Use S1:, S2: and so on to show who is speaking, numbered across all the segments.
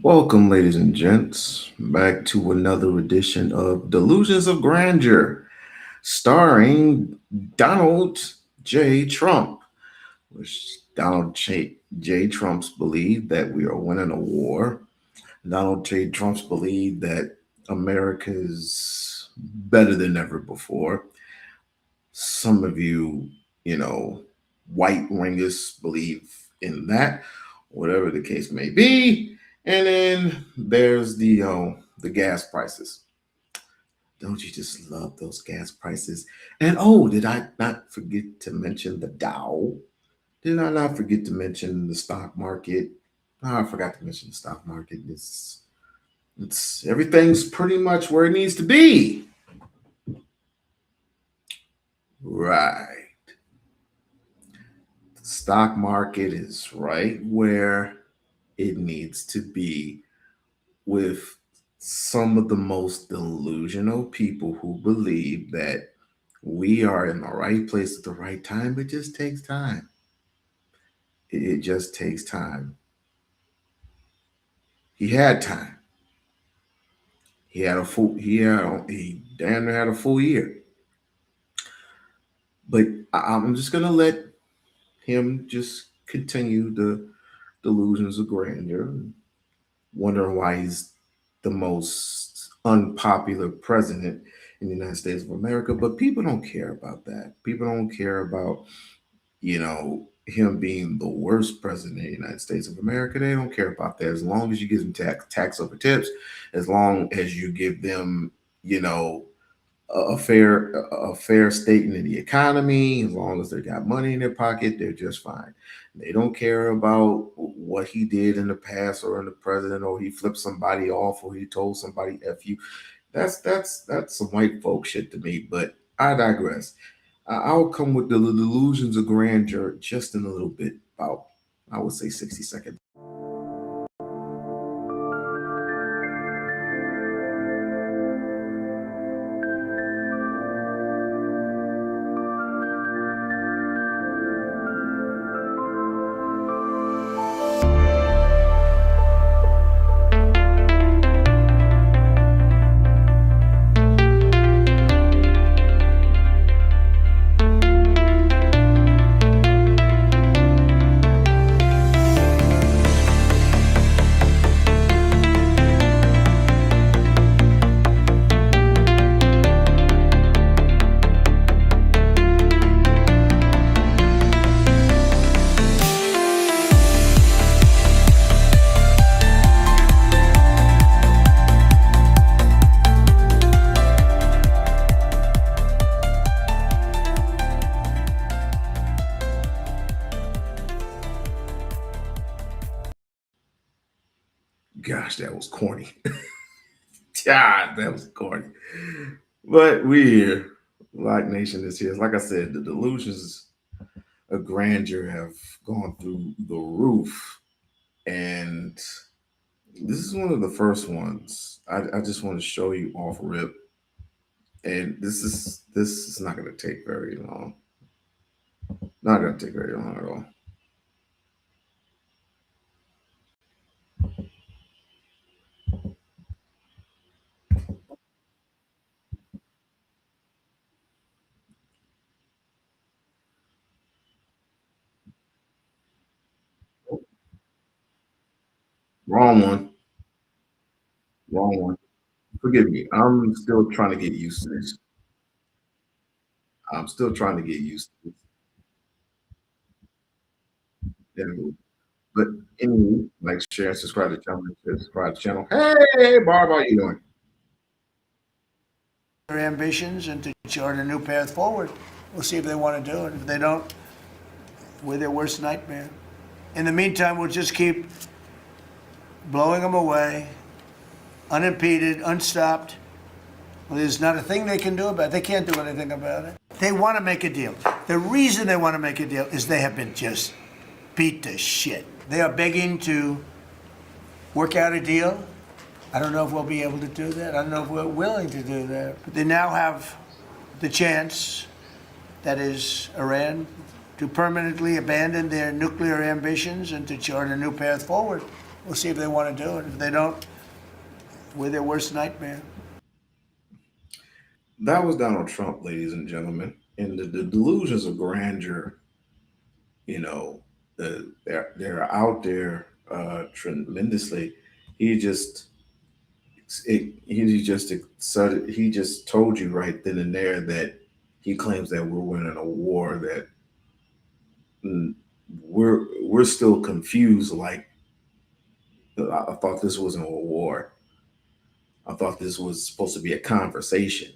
S1: Welcome, ladies and gents, back to another edition of Delusions of Grandeur, starring Donald J. Trump, which J. Trump's believe that we are winning a war. Donald J. Trump's believe that America is better than ever before. Some of you, you know, white ringers believe in that, whatever the case may be. And then there's the gas prices. Don't you just love those gas prices? And oh, did I not forget to mention the Dow? Did I not forget to mention the stock market? Oh, I forgot to mention the stock market. It's everything's pretty much where it needs to be. Right. The stock market is right where it needs to be, with some of the most delusional people who believe that we are in the right place at the right time. It just takes time. It just takes time. He had time. He damn near had a full year. But I'm just gonna let him just continue the delusions of grandeur, wondering why he's the most unpopular president in the United States of America. But people don't care about that. People don't care about, him being the worst president of the United States of America. They don't care about that. As long as you give them tax over tips, as long as you give them, you know, a fair statement of the economy, as long as they got money in their pocket, they're just fine. They don't care about what he did in the past or in the president, or he flipped somebody off, or he told somebody "f you." That's some white folk shit to me. But I digress. I'll come with the delusions of grandeur just in a little bit. About, I would say, 60 seconds. Gosh, that was corny. God, that was corny. But we here, Black Nation is here. Like I said, the delusions of grandeur have gone through the roof, and this is one of the first ones. I just want to show you off rip, and this is not going to take very long. Not going to take very long at all. Wrong one. Wrong one. Forgive me. I'm still trying to get used to this. I'm still trying to get used to this. Anyway, but anyway, like, share, subscribe to the channel, subscribe to the channel. Hey, Barb, how you doing?
S2: Their ambitions and to chart a new path forward. We'll see if they want to do it. If they don't, we're their worst nightmare. In the meantime, we'll just keep blowing them away, unimpeded, unstopped. Well, there's not a thing they can do about it. They can't do anything about it. They want to make a deal. The reason they want to make a deal is they have been just beat to shit. They are begging to work out a deal. I don't know if we'll be able to do that. I don't know if we're willing to do that. But they now have the chance, that is, Iran, to permanently abandon their nuclear ambitions and to chart a new path forward. We'll see if they want to do it. If they don't, we're their worst nightmare.
S1: That was Donald Trump, ladies and gentlemen. And the delusions of grandeur, you know, they're out there tremendously. He just he just told you right then and there that he claims that we're winning a war that mm, we're still confused. Like I thought this wasn't a war. I thought this was supposed to be a conversation.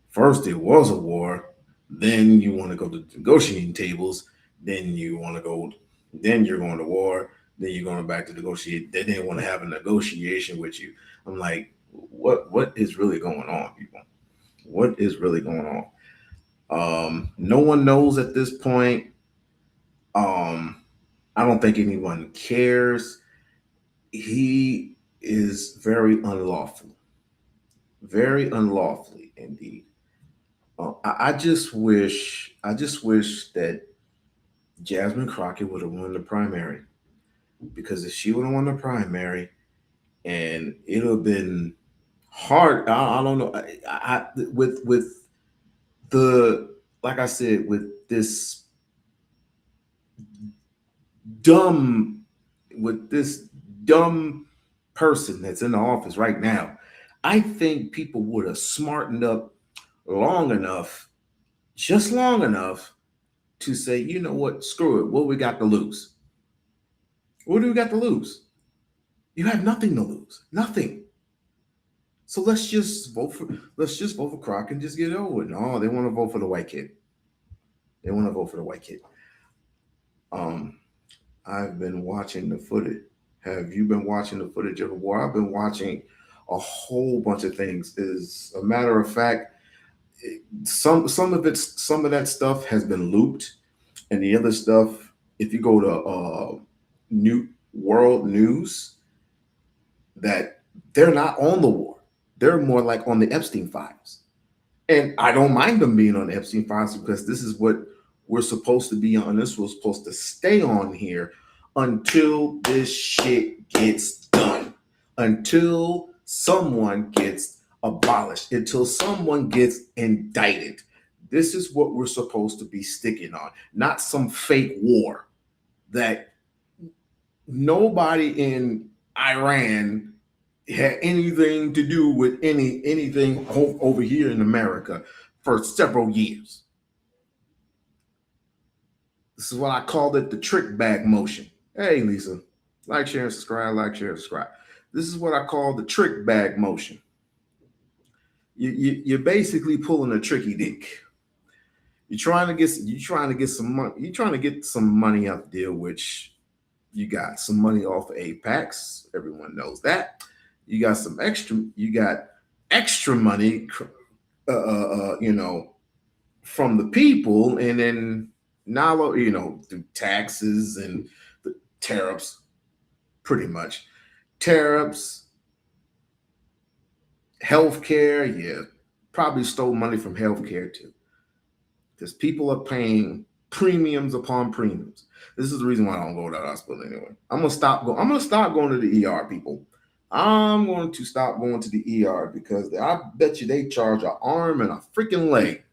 S1: First, it was a war. Then you want to go to negotiating tables. Then you want to go. Then you're going to war. Then you're going back to negotiate. Then they want to have a negotiation with you. I'm like, what is really going on, people? What is really going on? No one knows at this point. Um, I don't think anyone cares. He is very unlawfully indeed. I just wish that Jasmine Crockett would have won the primary because if she would have won the primary, and it would have been hard. I don't know. With the like I said with this dumb with this dumb person that's in the office right now, I think people would have smartened up long enough, just long enough to say, you know what, screw it. What we got to lose? What do we got to lose? You have nothing to lose. Nothing. So let's just vote for Croc and just get it over with. No, they want to vote for the white kid. They want to vote for the white kid. Um, I've been watching the footage. Have you been watching the footage of the war? I've been watching a whole bunch of things. As a matter of fact, some of that stuff has been looped, and the other stuff, if you go to New World News, that they're not on the war. They're more like on the Epstein files. And I don't mind them being on the Epstein files because this is what we're supposed to be on. This was supposed to stay on here until this shit gets done, until someone gets abolished, until someone gets indicted. This is what we're supposed to be sticking on, not some fake war that nobody in Iran had anything to do with anything over here in America for several years. This is what I called it, the trick bag motion. Hey, Lisa, like, share, and subscribe. Like, share, and subscribe. This is what I call the trick bag motion. You're basically pulling a tricky dick. You're trying to get some money. You're trying to get some money out the deal, which you got some money off of Apex. Everyone knows that. You got some extra. You got extra money, from the people, and then now, through taxes and the tariffs, pretty much tariffs, healthcare. Yeah, probably stole money from healthcare too, because people are paying premiums upon premiums. This is the reason why I don't go to the hospital anyway. I'm gonna stop going. I'm gonna stop going to the ER, people. I'm going to stop going to the ER because I bet you they charge an arm and a freaking leg.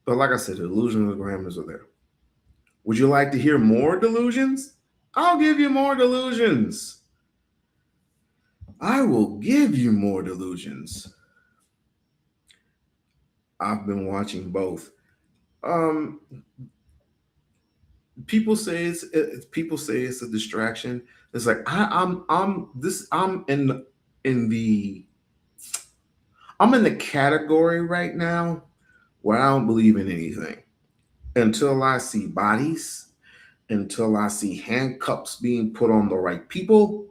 S1: But like I said, the delusions of grammars are there. Would you like to hear more delusions? I'll give you more delusions. I will give you more delusions. I've been watching both. Um, people say it's a distraction. It's like in the I'm in the category right now where I don't believe in anything until I see bodies, until I see handcuffs being put on the right people,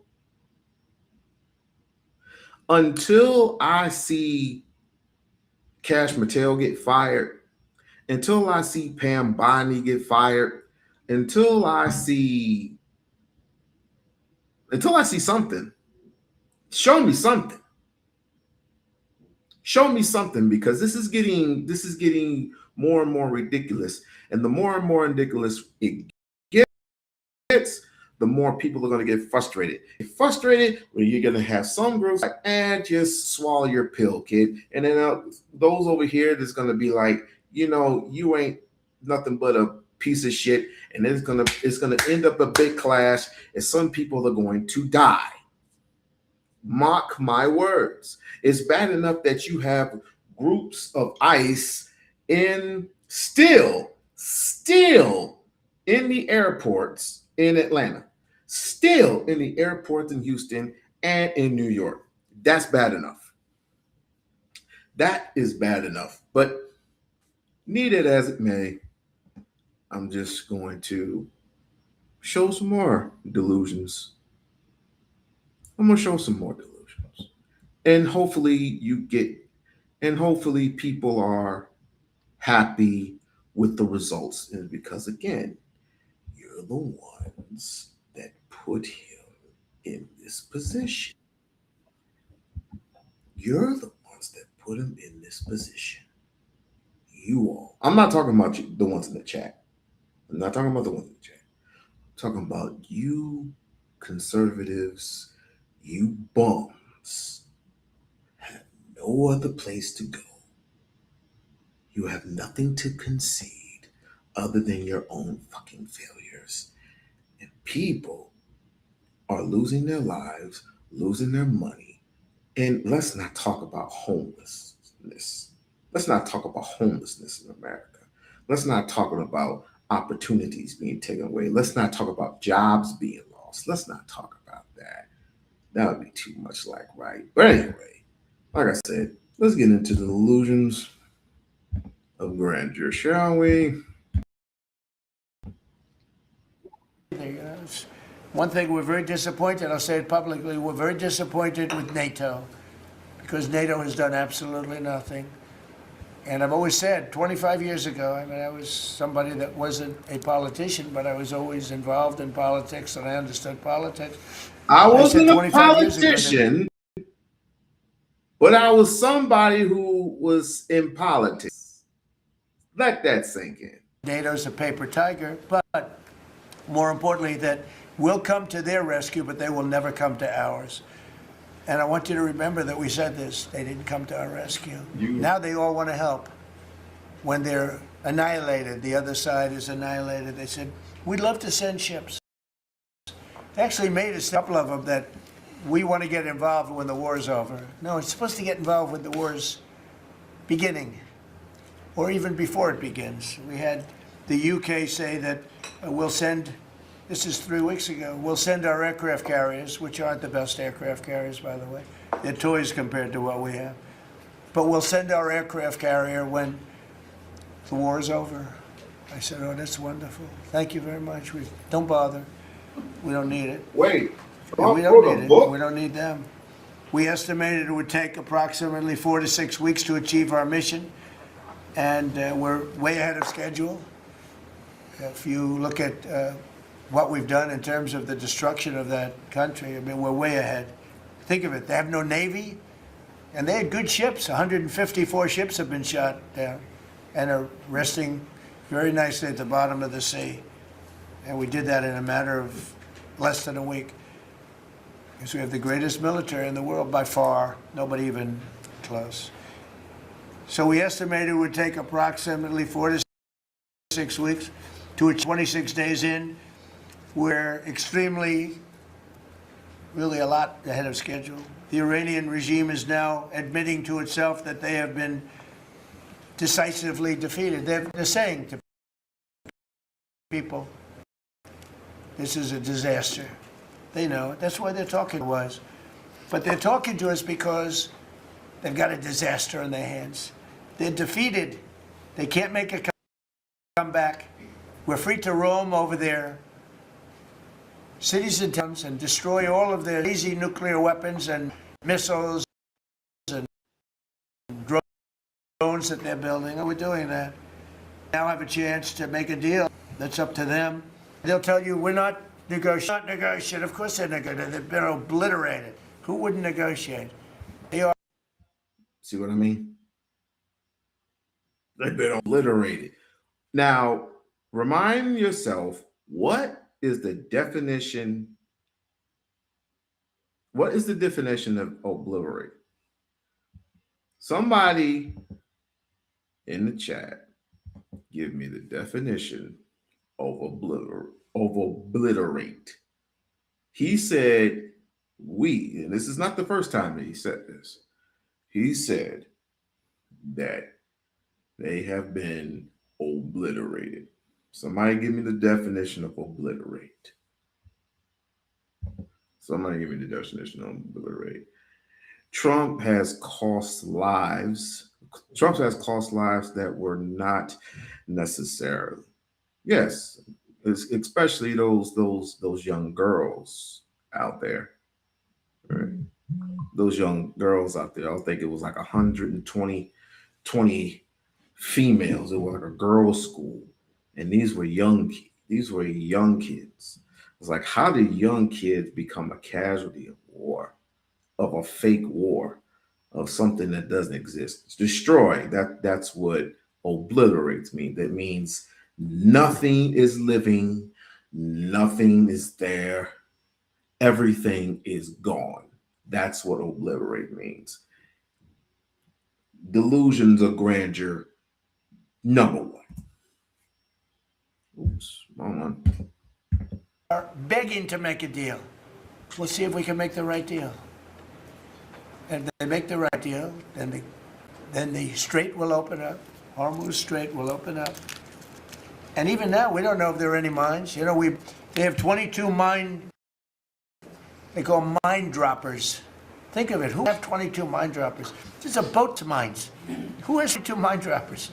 S1: until I see Cash Mattel get fired, until I see Pam Bondi get fired, until I see something. Show me something. Show me something, because this is getting more and more ridiculous. And the more and more ridiculous it gets, the more people are going to get frustrated. Frustrated, well, you're going to have some groups like, just swallow your pill, kid. And then those over here that's going to be like, you ain't nothing but a piece of shit. And then it's gonna end up a big clash, and some people are going to die. Mark my words. It's bad enough that you have groups of ICE in still in the airports in Atlanta, still in the airports in Houston and in New York. That's bad enough. That is bad enough. But need it as it may, I'm just going to show some more delusions. I'm going to show some more delusions. And hopefully hopefully people are happy with the results. And because again, you're the ones that put him in this position. You're the ones that put him in this position. You all. I'm not talking about the ones in the chat. I'm not talking about the ones in the chat. I'm talking about you conservatives, you bums, have no other place to go. You have nothing to concede other than your own fucking failures. And people are losing their lives, losing their money. And let's not talk about homelessness. Let's not talk about homelessness in America. Let's not talk about opportunities being taken away. Let's not talk about jobs being lost. Let's not talk about that. That would be too much like right. But anyway, like I said, let's get into the delusions of grandeur, shall we?
S2: One thing we're very disappointed, I'll say it publicly, we're very disappointed with NATO because NATO has done absolutely nothing. And I've always said, 25 years ago, I mean, I was somebody that wasn't a politician, but I was always involved in politics and I understood politics.
S1: I wasn't a politician, but I was somebody who was in politics. Let that sink in.
S2: NATO's a paper tiger, but more importantly, that we'll come to their rescue, but they will never come to ours. And I want you to remember that we said this. They didn't come to our rescue. Now they all want to help. When they're annihilated, the other side is annihilated, they said, we'd love to send ships. They actually made a couple of them that we want to get involved when the war's over. No, it's supposed to get involved when the war's beginning, or even before it begins. We had the UK say that we'll send, this is 3 weeks ago, we'll send our aircraft carriers, which aren't the best aircraft carriers, by the way. They're toys compared to what we have. But we'll send our aircraft carrier when the war is over. I said, oh, that's wonderful. Thank you very much. Don't bother. We don't need it.
S1: Wait.
S2: Yeah, we don't need it. We don't need them. We estimated it would take approximately 4 to 6 weeks to achieve our mission, and we're way ahead of schedule. If you look at what we've done in terms of the destruction of that country, I mean, we're way ahead. Think of it. They have no Navy, and they had good ships. 154 ships have been shot down and are resting very nicely at the bottom of the sea. And we did that in a matter of less than a week. Because we have the greatest military in the world by far, nobody even close. So we estimated it would take approximately 4 to 6 weeks to 26 days in. We're extremely, really a lot ahead of schedule. The Iranian regime is now admitting to itself that they have been decisively defeated. They're saying to people, this is a disaster. They know it. That's why they're talking to us. But they're talking to us because they've got a disaster in their hands. They're defeated. They can't make a comeback. We're free to roam over their cities and towns and destroy all of their easy nuclear weapons and missiles and drones that they're building. And we're doing that. Now have a chance to make a deal. That's up to them. They'll tell you we're not negotiating. Of course they're negotiating. They've been obliterated. Who wouldn't negotiate? They are.
S1: See what I mean? They've been obliterated. Now, remind yourself, what is the definition? What is the definition of obliterate? Somebody in the chat give me the definition of obliterate. He said, we, and this is not the first time that he said this, he said that they have been obliterated. Somebody give me the definition of obliterate. Somebody give me the definition of obliterate. Trump has cost lives. Trump has cost lives that were not necessarily. Yes, especially those young girls out there. Right? Those young girls out there. I think it was like 120 females. It was like a girls' school, and these were young. These were young kids. It's like, how do young kids become a casualty of war, of a fake war, of something that doesn't exist? It's destroy. That's what obliterates mean. That means nothing is living, nothing is there, everything is gone. That's what obliterate means. Delusions of grandeur, number one. Oops, wrong one.
S2: Are begging to make a deal. We'll see if we can make the right deal. And if they make the right deal, then the strait will open up. Hormuz Strait will open up. And even now, we don't know if there are any mines. You know, they have 22 they call mine droppers. Think of it. Who have 22 mine droppers? There's a boat to mines. Who has 22 mine droppers?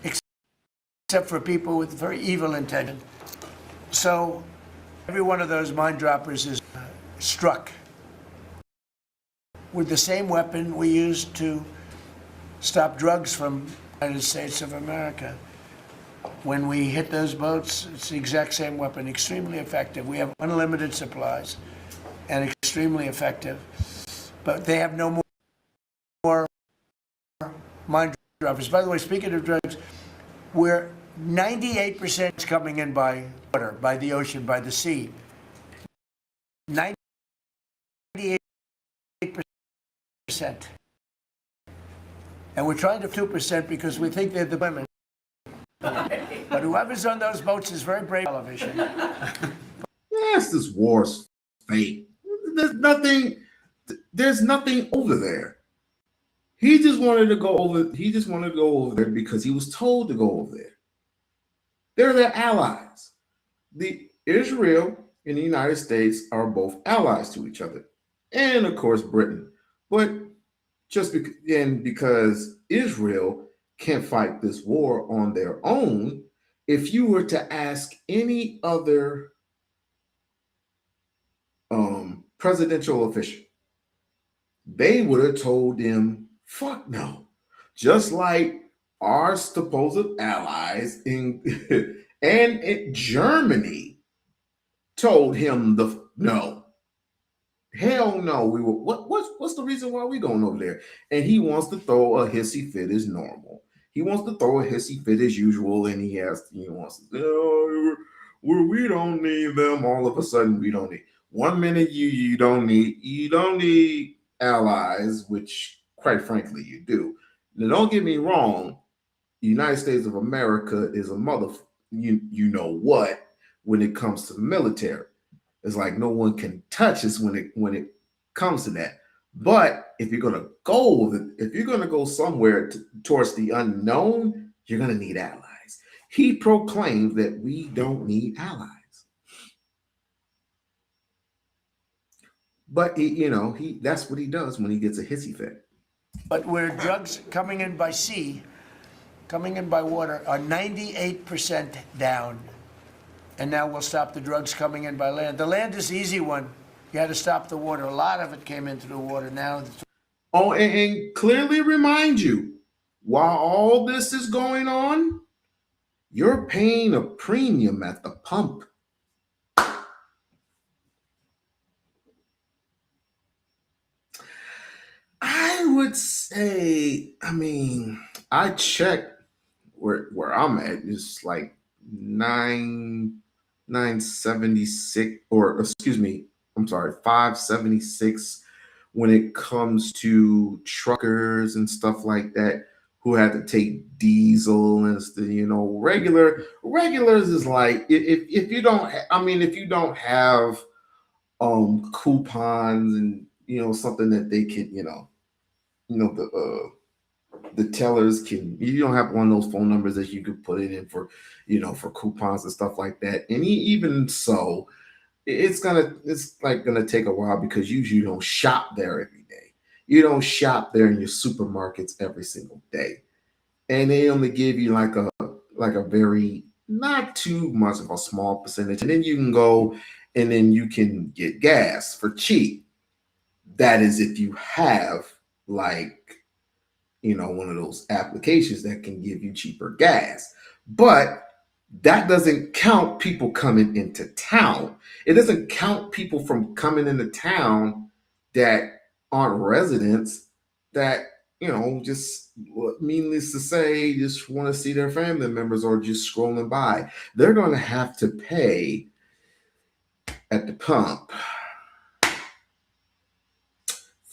S2: Except for people with very evil intent. So every one of those mine droppers is struck with the same weapon we used to stop drugs from the United States of America. When we hit those boats, it's the exact same weapon, extremely effective. We have unlimited supplies and extremely effective. But they have no more mine droppers. By the way, speaking of drugs, we're 98% coming in by water, by the ocean, by the sea. 98%. And we're trying to 2% because we think they're the women. But whoever's on those boats is very brave. Television.
S1: Yes, this war's fake. There's nothing over there. He just wanted to go over there because he was told to go over there. They're their allies. The Israel and the United States are both allies to each other. And of course, Britain. But because Israel can't fight this war on their own, if you were to ask any other presidential official, they would have told them, fuck no. Just like our supposed allies in Germany told him no. Hell no, what's the reason why we going over there? And he wants to throw a hissy fit as normal. He wants to throw a hissy fit as usual, and he wants to say, oh, we don't need them. All of a sudden, we don't need. 1 minute you don't need allies, which quite frankly you do. Now, don't get me wrong. The United States of America is a you know what when it comes to the military. It's like no one can touch us when it comes to that. But if you're gonna go somewhere towards the unknown, you're gonna need allies. He proclaimed that we don't need allies. But that's what he does when he gets a hissy fit.
S2: But where drugs coming in by sea, coming in by water, are 98% down. And now we'll stop the drugs coming in by land. The land is the easy one. You had to stop the water. A lot of it came into the water. Now.
S1: Oh, and clearly remind you, while all this is going on, you're paying a premium at the pump. I would say, I checked where I'm at. It's like $9 976, or excuse me, I'm sorry, 576 when it comes to truckers and stuff like that who had to take diesel and regulars is like if you don't I mean if you don't have coupons and something that they can the tellers can, you don't have one of those phone numbers that you could put it in for for coupons and stuff like that, and even so it's gonna take a while because usually you don't shop there every day. You don't shop there in your supermarkets every single day, and they only give you like a very not too much of a small percentage, and then you can go and then you can get gas for cheap. That is if you have like one of those applications that can give you cheaper gas. But that doesn't count people coming into town. It doesn't count people from coming into town that aren't residents that, just meaningless to say, just want to see their family members or just scrolling by. They're going to have to pay at the pump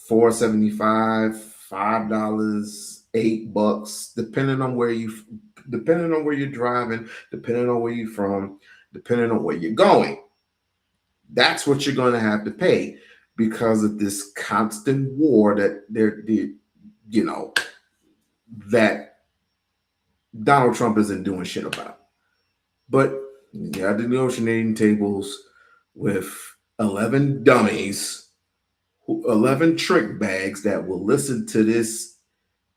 S1: 4.75, $5, $8, depending on where you're driving, depending on where you're from, depending on where you're going. That's what you're going to have to pay because of this constant war that Donald Trump isn't doing shit about. But you got the negotiating tables with 11 dummies, 11 trick bags that will listen to this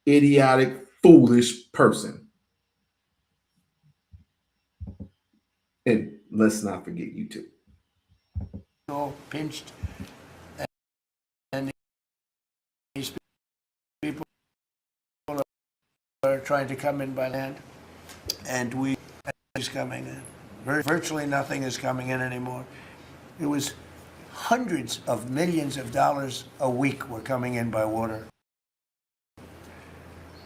S1: idiotic, foolish person. And let's not forget you too.
S2: All pinched, and these people are trying to come in by land, and is coming in. Virtually nothing is coming in anymore. It was hundreds of millions of dollars a week were coming in by water.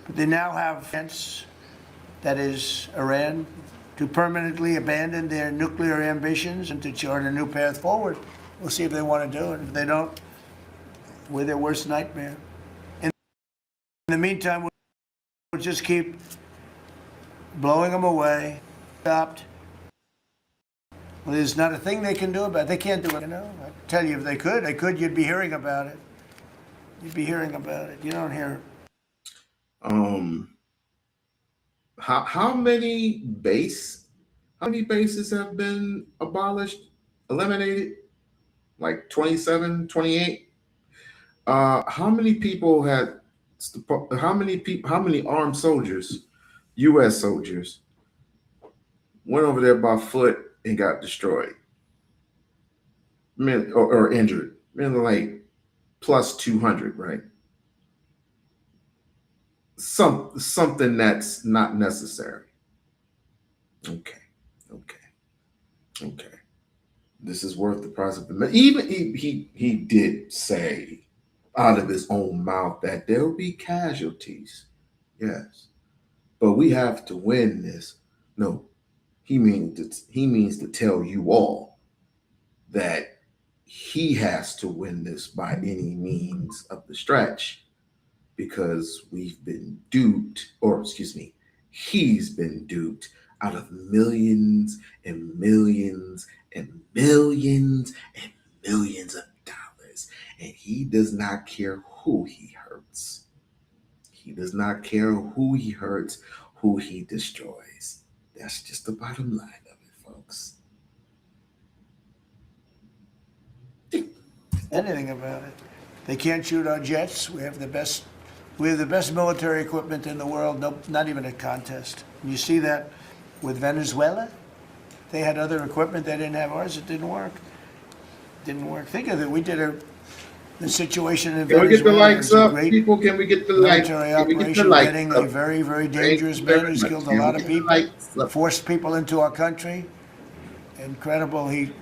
S2: But they now have chance, that is Iran, to permanently abandon their nuclear ambitions and to chart a new path forward. We'll see if they want to do it. If they don't, we're their worst nightmare. In the meantime, we'll just keep blowing them away. Stopped. Well, there's not a thing they can do about it. They can't do it. I tell you, if they could, you'd be hearing about it. You'd be hearing about it. You don't hear it.
S1: How many bases have been abolished, eliminated? Like 27, 28? How many people how many armed soldiers, US soldiers, went over there by foot and got destroyed? Or injured. Like plus 200, right? Something that's not necessary. Okay. This is worth the price of the. Even he did say out of his own mouth that there will be casualties. Yes, but we have to win this. No, he means to tell you all that he has to win this by any means of the stretch because we've been duped, or excuse me, he's been duped out of millions and millions and millions and millions of dollars. And he does not care who he hurts. He does not care who he hurts, who he destroys. That's just the bottom line of it, folks.
S2: Anything about it. They can't shoot our jets. We have the best military equipment in the world. No, not even a contest. You see that with Venezuela. They had other equipment. They didn't have ours. It didn't work. Think of it. We did the situation in Venezuela.
S1: Can we get the likes up, people? Can we get the likes?
S2: Military operation, getting a very, very dangerous man who's killed a lot of people, forced people into our country. Incredible. He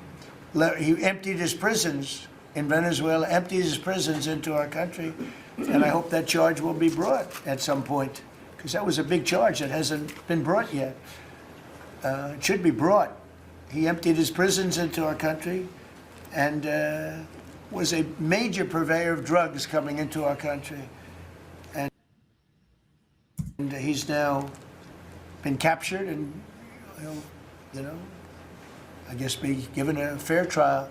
S2: emptied his prisons in Venezuela, emptied his prisons into our country, and I hope that charge will be brought at some point, because that was a big charge that hasn't been brought yet. It should be brought. He emptied his prisons into our country and was a major purveyor of drugs coming into our country. And he's now been captured and, you know, I guess be given a fair trial.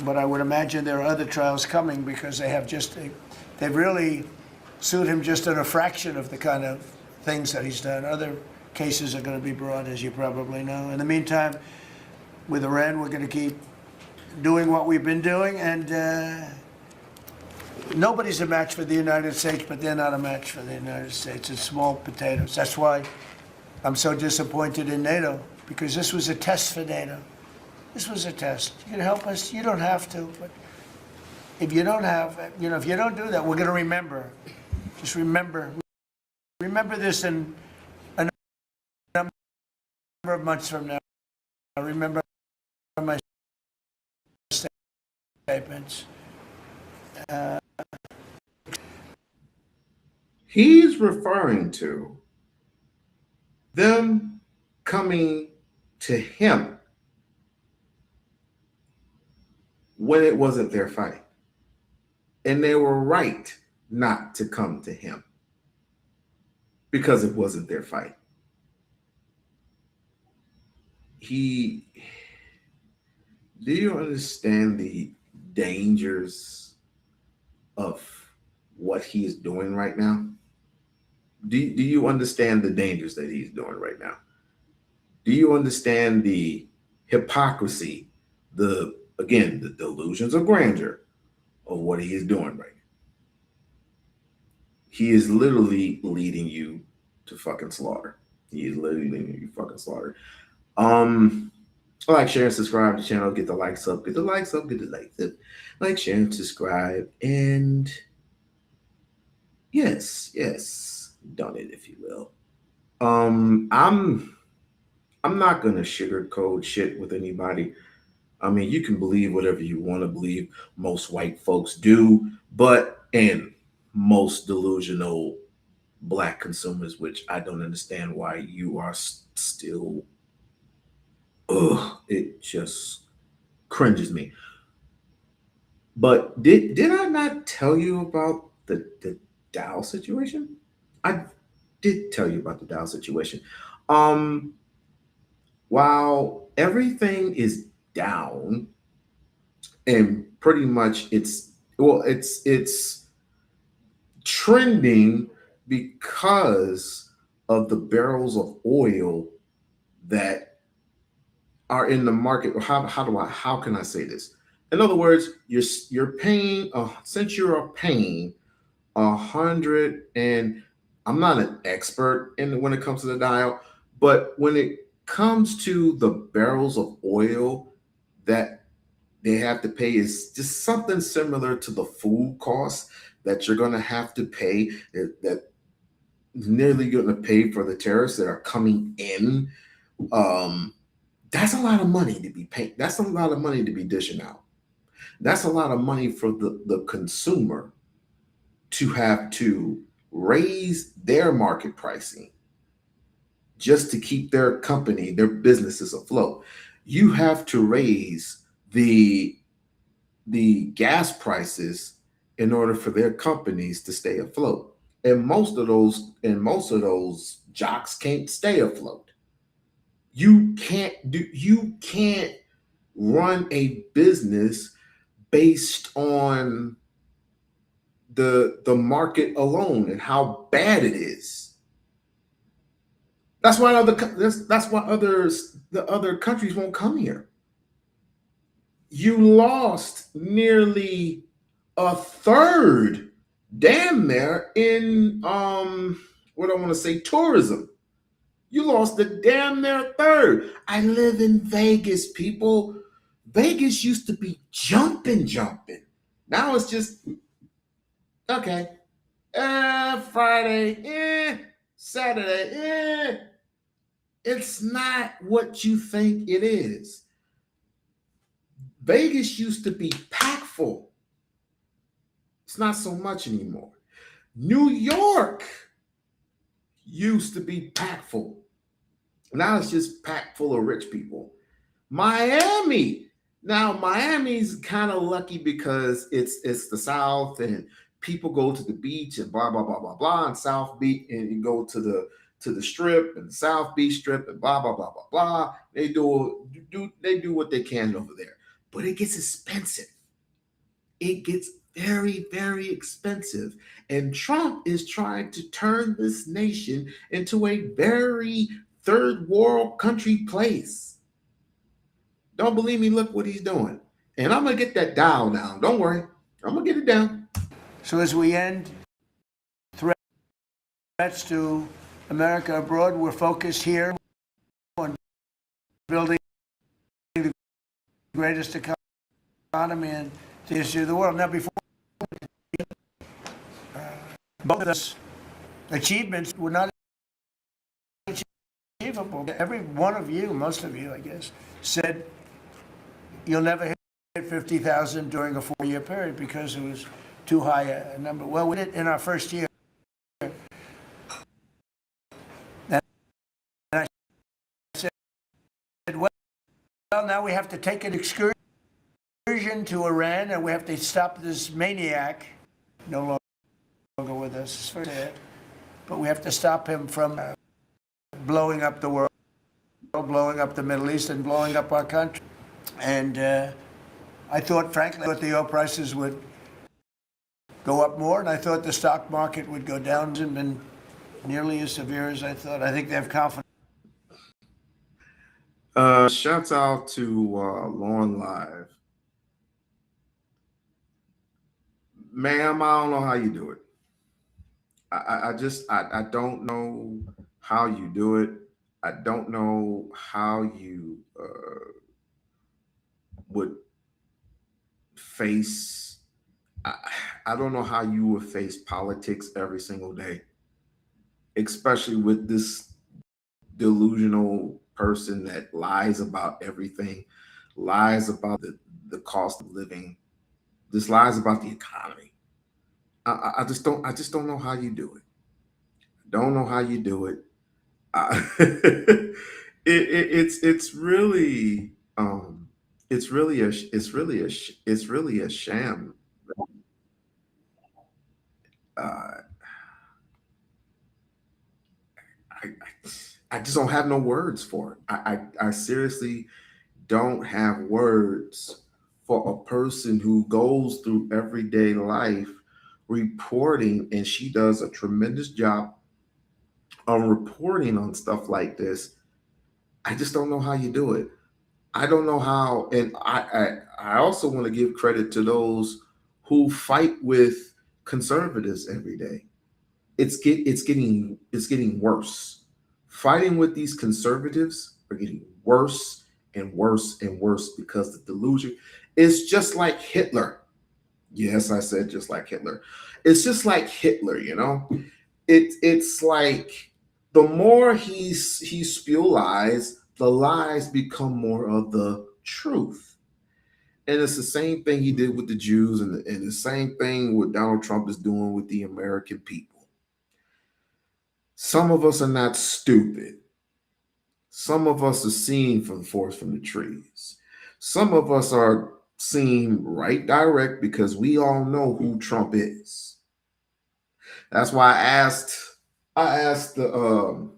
S2: But I would imagine there are other trials coming because they've really sued him just on a fraction of the kind of things that he's done. Other cases are going to be brought, as you probably know. In the meantime, with Iran, we're going to keep doing what we've been doing, and nobody's a match for the United States, but they're not a match for the United States. It's small potatoes. That's why I'm so disappointed in NATO, because this was a test for NATO. This was a test. You can help us. You don't have to, but if you don't if you don't do that, we're going to remember. Just remember this in a number of months from now. Remember my statements.
S1: He's referring to them coming to him when it wasn't their fight. And they were right not to come to him because it wasn't their fight. Do you understand the dangers of what he is doing right now? Do you understand the dangers that he's doing right now? Do you understand the hypocrisy, the delusions of grandeur of what he is doing right now? He is literally leading you to fucking slaughter. He is literally leading you to fucking slaughter. Like, share, and subscribe to the channel. Get the likes up. Get the likes up. Get the likes up. Like, share, and subscribe. And yes, donate if you will. I'm not gonna sugarcoat shit with anybody. I mean, you can believe whatever you want to believe. Most white folks do, and most delusional black consumers, which I don't understand why you are still. It just cringes me. But did I not tell you about the Dow situation? I did tell you about the Dow situation. While everything is down and pretty much it's trending because of the barrels of oil that are in the market. How can I say this? In other words, you're paying since you're paying 100, and I'm not an expert when it comes to the dial, but when it comes to the barrels of oil that they have to pay is just something similar to the food costs that you're going to have to pay that nearly going to pay for the tariffs that are coming in. That's a lot of money to be paid. That's a lot of money to be dishing out. That's a lot of money for the consumer to have to raise their market pricing just to keep their company, their businesses afloat. You have to raise the gas prices in order for their companies to stay afloat. And most of those jocks can't stay afloat. You can't run a business based on the market alone and how bad it is. That's why the other countries won't come here. You lost nearly a third, damn near, in what I want to say, tourism. You lost the damn near third. I live in Vegas, people. Vegas used to be jumping. Now it's just, okay, Friday, Saturday, It's not what you think it is. Vegas used to be packed full. It's not so much anymore. New York used to be packed full. Now it's just packed full of rich people. Miami. Now Miami's kind of lucky because it's the South and people go to the beach and blah blah blah blah blah and South Beach and you go to the strip and the South Beach strip and blah blah blah blah blah. They do what they can over there, but it gets expensive. It gets very expensive, and Trump is trying to turn this nation into a very third world country place. Don't believe me? Look what he's doing. And I'm going to get that dial down. Don't worry. I'm going to get it down.
S2: So as we end threats to America abroad, we're focused here on building the greatest economy in the history of the world. Now, before both of us achievements were not achievable. Every one of you, most of you, I guess, said you'll never hit 50,000 during a 4-year period because it was too high a number. Well, we did it in our first year. And I said, well, now we have to take an excursion to Iran and we have to stop this maniac, no longer with us, but we have to stop him from blowing up the world, blowing up the Middle East, and blowing up our country. And I thought, frankly, the oil prices would go up more, and I thought the stock market would go down. It hasn't been nearly as severe as I thought. I think they have confidence.
S1: Shouts out to Lauren Live. Ma'am, I don't know how you do it. I don't know how you do it. I don't know how you would face. I, I don't know how you would face politics every single day, especially with this delusional person that lies about everything, lies about the cost of living, just lies about the economy. I just don't know how you do it. Don't know how you do it. It's really it's really a sham. Uh, I just don't have no words for it. I seriously don't have words for a person who goes through everyday life reporting, and she does a tremendous job on reporting on stuff like this. I just don't know how you do it. I don't know how, and I also want to give credit to those who fight with conservatives every day. It's getting worse. Fighting with these conservatives are getting worse and worse and worse because the delusion is just like Hitler. Yes, I said just like Hitler. It's just like Hitler, you know. It's like the more he spew lies, the lies become more of the truth. And it's the same thing he did with the Jews, and the same thing what Donald Trump is doing with the American people. Some of us are not stupid. Some of us are seeing from the forest from the trees. Some of us are seeing right direct because we all know who Trump is. That's why I asked the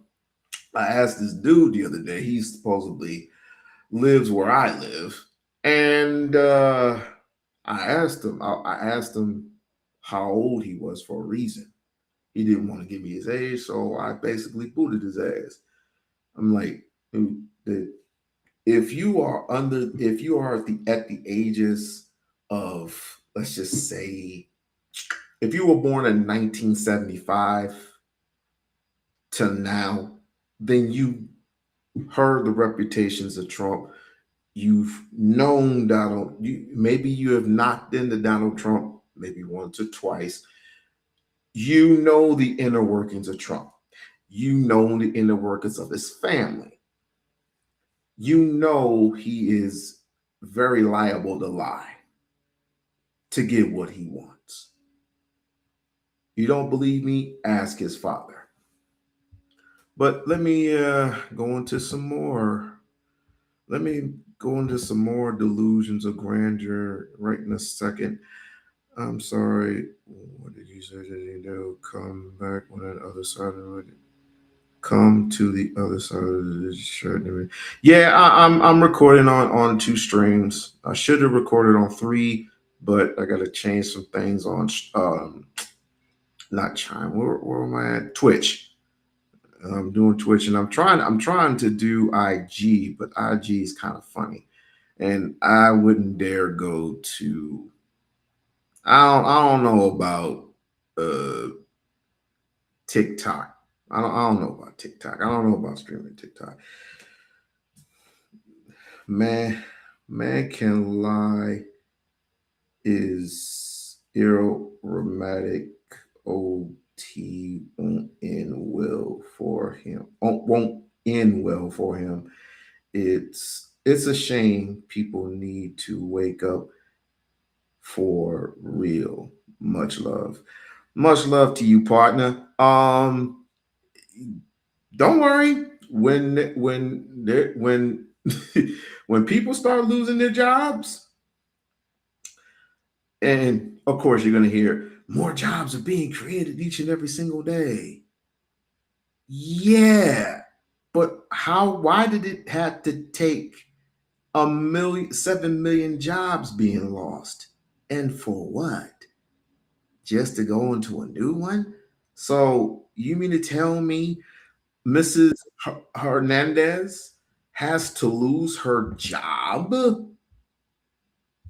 S1: I asked this dude the other day. He supposedly lives where I live, and I asked him how old he was for a reason. He didn't want to give me his age, so I basically booted his ass. I'm like, dude, if you are at the ages of, let's just say, if you were born in 1975 to now, then you heard the reputations of Trump. You've known Donald. Maybe you have knocked into Donald Trump maybe once or twice. You know the inner workings of Trump. You know the inner workings of his family. You know he is very liable to lie to get what he wants. You don't believe me? Ask his father. But let me go into some more. Let me go into some more delusions of grandeur right in a second. I'm sorry. What did you say? Did you do? Come back on that other side of it. Come to the other side of the shirt. Yeah, I'm recording on two streams. I should have recorded on three, but I got to change some things on not Chime. Where am I at? Twitch. I'm doing Twitch, and I'm trying to do IG, but IG is kind of funny, and I wouldn't dare go to. I don't know about uh TikTok. I don't know about TikTok. I don't know about streaming TikTok. Man, man can lie is aromatic. OT won't end well for him. Won't end well for him. It's a shame people need to wake up for real. Much love. Much love to you, partner. Don't worry. When when people start losing their jobs, and of course you're gonna hear more jobs are being created each and every single day. Yeah. But why did it have to take 7 million jobs being lost? And for what? Just to go into a new one? So you mean to tell me Mrs. Hernandez has to lose her job?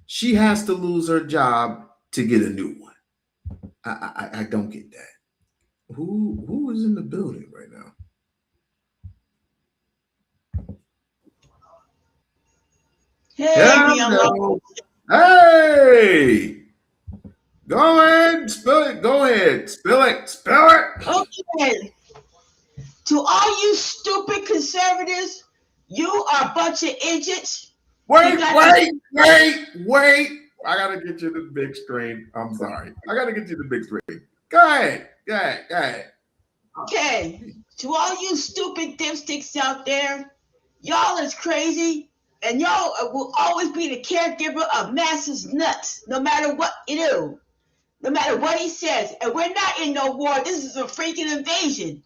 S1: She has to lose her job to get a new one. I don't get that. Who is in the building right now?
S3: Hey, We-On-Loc.
S1: Hello. Hey, go ahead, spill it. Go ahead, spill it. Spill it.
S3: Okay. To all you stupid conservatives, you are a bunch of idiots. You
S1: Wait,
S3: got to
S1: wait, wait, wait. I gotta get you the big screen. I'm sorry. I gotta get you the big screen. Go ahead. Go ahead. Go ahead.
S3: okay. To all you stupid dipsticks out there, y'all is crazy, and y'all will always be the caregiver of masses nuts, no matter what you do, no matter what he says. And we're not in no war. This is a freaking invasion.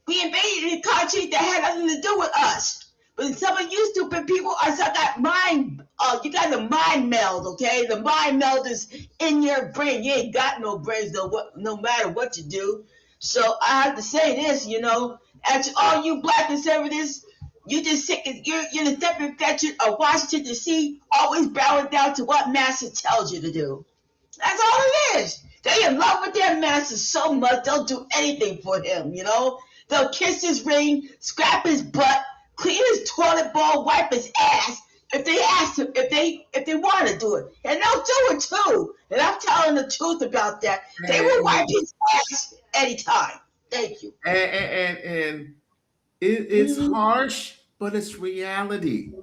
S3: We invaded a country that had nothing to do with us. But some of you stupid people are some that mind. You got the mind meld, okay? The mind meld is in your brain. You ain't got no brains, no matter what you do. So I have to say this, and to all you black conservatives, you just sick. You're the step veteran of Washington D.C. Always bowing down to what Master tells you to do. That's all it is. They in love with their master so much they'll do anything for him. They'll kiss his ring, scrap his butt, clean his toilet bowl, wipe his ass if they ask him, if they want to do it. And they'll do it too. And I'm telling the truth about that. They will wipe his ass anytime. Thank you.
S1: And it's
S3: Mhm.
S1: harsh, but it's reality.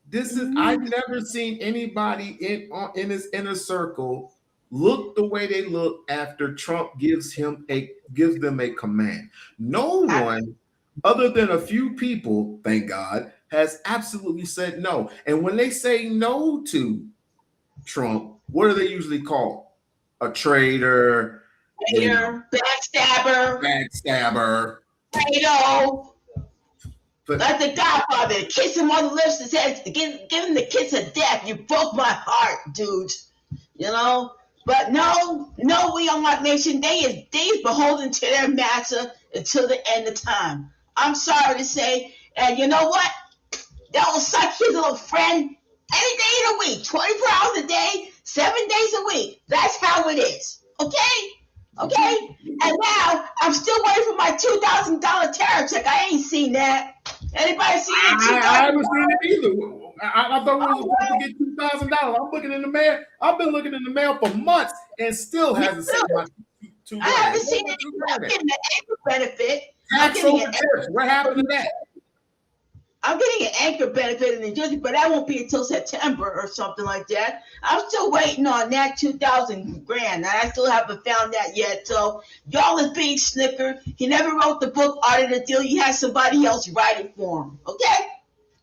S1: This is I've
S3: Mhm.
S1: never seen anybody in his inner circle look the way they look after Trump gives them a command. No
S3: I-
S1: one other than a few people, thank God, has absolutely said no. And when they say no to Trump, what are they usually called? A traitor,
S3: Hater, backstabber,
S1: backstabber.
S3: traitor.
S1: But
S3: Like the Godfather, kiss him on the lips and says, give him the kiss of death. You broke my heart, dude. You know? But no, We-On-Loc Nation, they is beholden to their master until the end of time. I'm sorry to say, and you know what? That will suck his little friend any day of the week, 24 hours a day, 7 days a week. That's how it is. Okay? Okay? And now I'm still waiting for my $2,000 terror check. I ain't seen that. Anybody seen it?
S1: I haven't seen
S3: $2,000?
S1: it either. I thought we were supposed to get $2,000. I'm looking in the mail. I've been looking in the mail for months and still
S3: Me
S1: hasn't seen
S3: too.
S1: my two
S3: I
S1: grand.
S3: haven't
S1: Where's
S3: seen
S1: my
S3: it.
S1: two
S3: I'm
S1: grand at?
S3: getting an anchor benefit. I'm
S1: Tax
S3: getting
S1: over
S3: an
S1: tips. What happened to that?
S3: I'm getting an anchor benefit in New Jersey, but that won't be until September or something like that. I'm still waiting on that 2,000 grand, and I still haven't found that yet. So y'all is being snickered. He never wrote the book Art of the Deal. He had somebody else write it for him. Okay?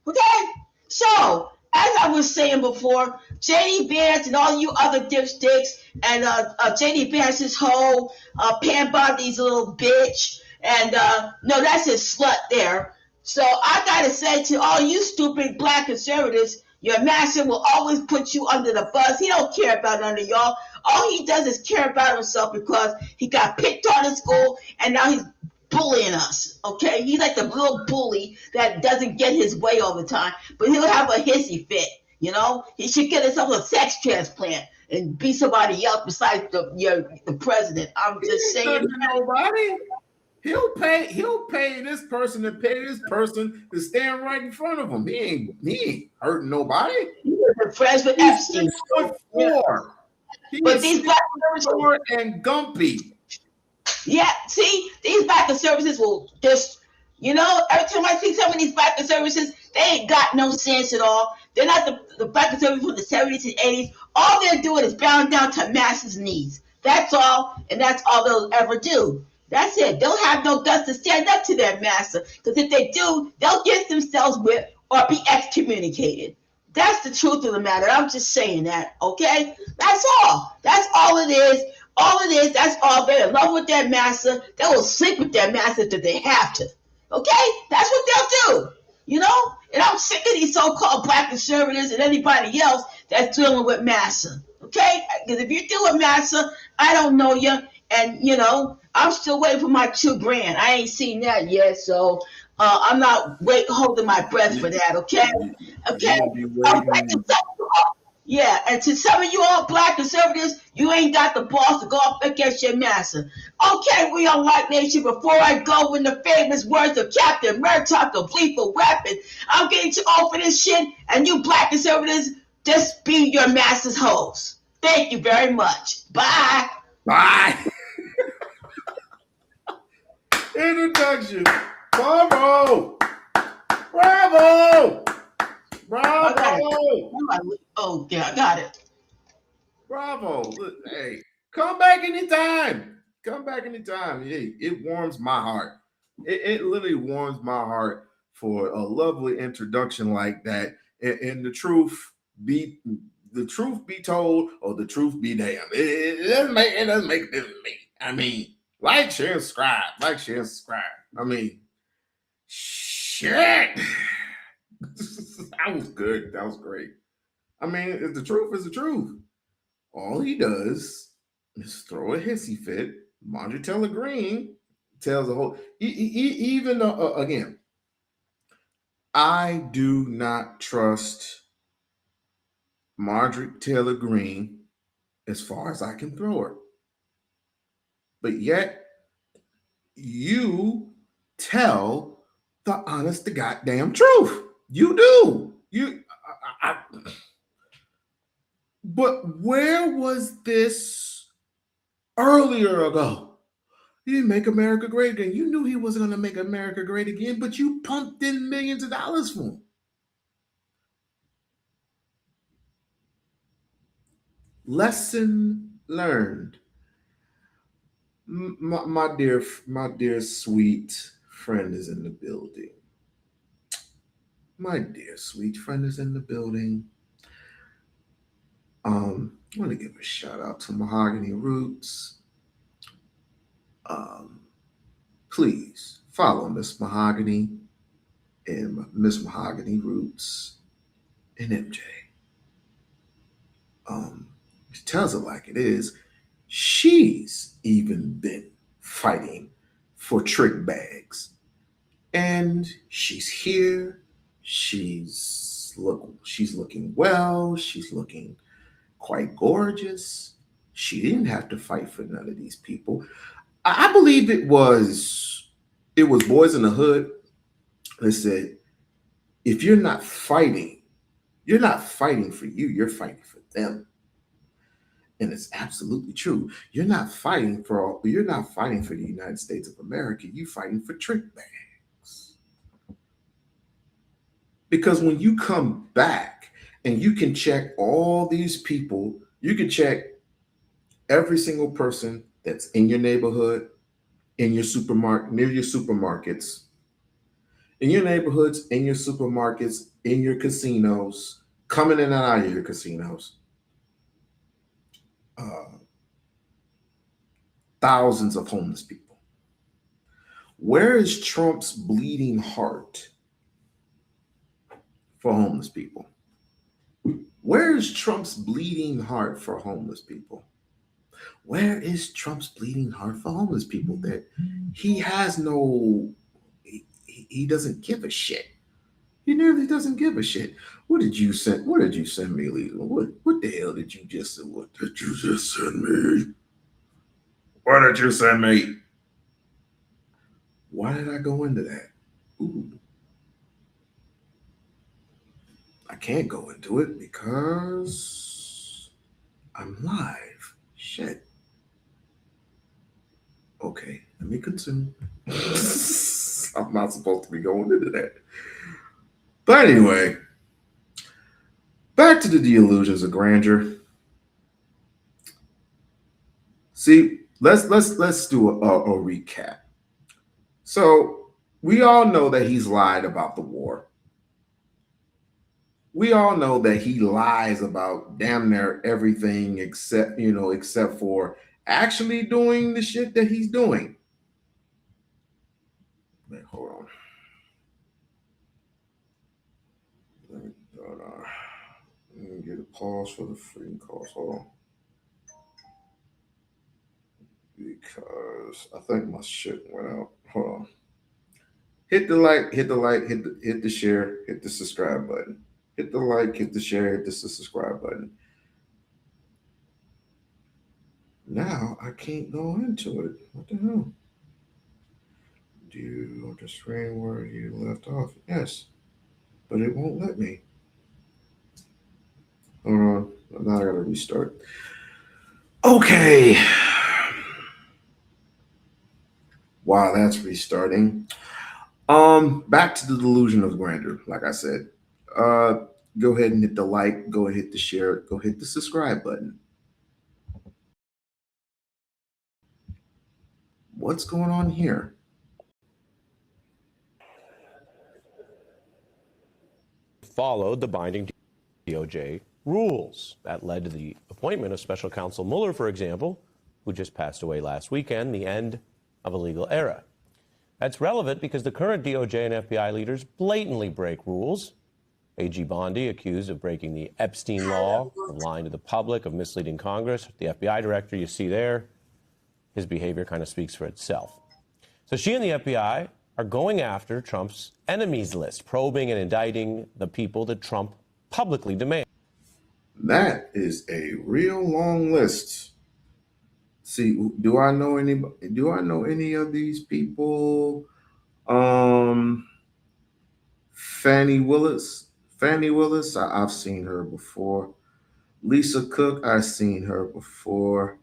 S3: Okay? So as I was saying before, JD Vance and all you other dipsticks, and JD Vance's whole Pam Bondi's little bitch, and no, that's his slut there. So I gotta say to all you stupid black conservatives, your master will always put you under the bus. He don't care about none of y'all. All he does is care about himself because he got picked on in school and now he's bullying us. Okay, he's like the little bully that doesn't get his way all the time, but he'll have a hissy fit. You know, he should get himself a sex transplant and be somebody else besides the president. I'm just saying.
S1: Nobody. He'll pay this person to pay this person to stand right in front of him. He ain't hurting nobody.
S3: He was friends with Epstein.
S1: 6'4".
S3: But these black
S1: short and gumpy.
S3: Yeah, see, these black conservatives will just, every time I see some of these black conservatives, they ain't got no sense at all. They're not the black conservatives from the 70s and 80s. All they're doing is bowing down to masses' needs. That's all, and that's all they'll ever do. That's it. They'll have no guts to stand up to their master, because if they do, they'll get themselves whipped or be excommunicated. That's the truth of the matter. I'm just saying that, okay? That's all. That's all it is. All it is, that's all. They're in love with their master. They will sleep with their master if they have to. Okay? That's what they'll do. And I'm sick of these so-called black conservatives and anybody else that's dealing with massa. Okay? Because if you're dealing with massa, I don't know you. And, I'm still waiting for my $2,000. I ain't seen that yet, so I'm not holding my breath for that, okay? Okay? Yeah, and to some of you all black conservatives, you ain't got the balls to go up against your master. Okay, We-On-Loc Nation, before I go in the famous words of Captain Murtaugh, the lethal weapon, I'm getting too old for this shit, and you black conservatives, just be your master's hoes. Thank you very much. Bye.
S1: Bye. Introduction. Bravo. Bravo. Bravo.
S3: Oh, yeah, I got it.
S1: Bravo. Look, hey, come back anytime. Come back anytime. Hey, it warms my heart. It literally warms my heart for a lovely introduction like that. And the truth be told, or the truth be damned. It doesn't make a difference to me. I mean, like, share, and subscribe. Like, share, and subscribe. I mean, shit. That was good. That was great. I mean, if the truth is the truth, all he does is throw a hissy fit. Marjorie Taylor Greene tells a whole. Even again, I do not trust Marjorie Taylor Greene as far as I can throw her. But yet, you tell the honest to goddamn truth. You do. But where was this earlier ago? You didn't make America great again. You knew he wasn't going to make America great again, but you pumped in millions of dollars for him. Lesson learned. My dear sweet friend is in the building. My dear sweet friend is in the building. I want to give a shout out to Mahogany Roots. Please follow Miss Mahogany and Miss Mahogany Roots and MJ. She tells it like it is. She's even been fighting for trick bags. And she's here. She's looking well. She's looking quite gorgeous. She didn't have to fight for none of these people. I believe it was Boys in the Hood that said, if you're not fighting for you, you're fighting for them. And it's absolutely true. You're not fighting for the United States of America. You're fighting for trick bags. Because when you come back and you can check all these people, you can check every single person that's in your neighborhood, in your supermarket, near your supermarkets, in your neighborhoods, in your supermarkets, in your casinos, coming in and out of your casinos. Uh, Thousands of homeless people. Where is Trump's bleeding heart for homeless people? Where is Trump's bleeding heart for homeless people? Where is Trump's bleeding heart for homeless people? That he has no, he doesn't give a shit. He nearly doesn't give a shit. What did you send? What did you send me, Lisa? What the hell did you just send? What did you just send me? What did you send me? Why did I go into that? Ooh. I can't go into it because I'm live. Shit. Okay, let me consume. I'm not supposed to be going into that. But anyway, back to the delusions of grandeur. See, let's do a recap. So we all know that he's lied about the war. We all know that he lies about damn near everything except for actually doing the shit that he's doing. Wait, hold on. Let me get a pause for the freaking calls. Hold on. Because I think my shit went out. Hold on. Hit the like, hit the share, hit the subscribe button. Hit the like, hit the share, hit the subscribe button. Now I can't go into it. What the hell? Do you want the screen where you left off? Yes, but it won't let me. Hold on. Now I gotta restart. Okay. While that's restarting. Back to the delusion of grandeur. Like I said, go ahead and hit the like, go ahead and hit the share, go hit the subscribe button. What's going on here?
S4: Followed the binding DOJ rules. That led to the appointment of Special Counsel Mueller, for example, who just passed away last weekend, the end of a legal era. That's relevant because the current DOJ and FBI leaders blatantly break rules. AG Bondi, accused of breaking the Epstein law, of lying to the public, of misleading Congress. The FBI director you see there, his behavior kind of speaks for itself. So she and the FBI are going after Trump's enemies list, probing and indicting the people that Trump publicly demands.
S1: That is a real long list. See, do I know any of these people? Fannie Willis. I've seen her before. Lisa Cook, I've seen her before.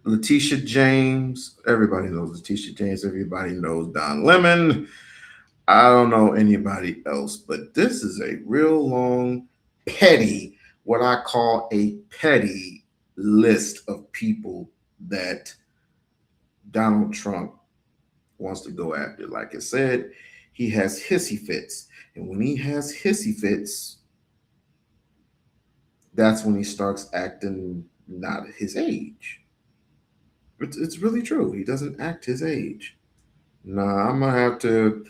S1: Letitia James. Everybody knows Letitia James. Everybody knows Don Lemon. I don't know anybody else, but this is a real long, petty, what I call a petty list of people that Donald Trump wants to go after. Like I said, he has hissy fits. And when he has hissy fits, that's when he starts acting not his age. It's really true. He doesn't act his age. Nah, I'm gonna have to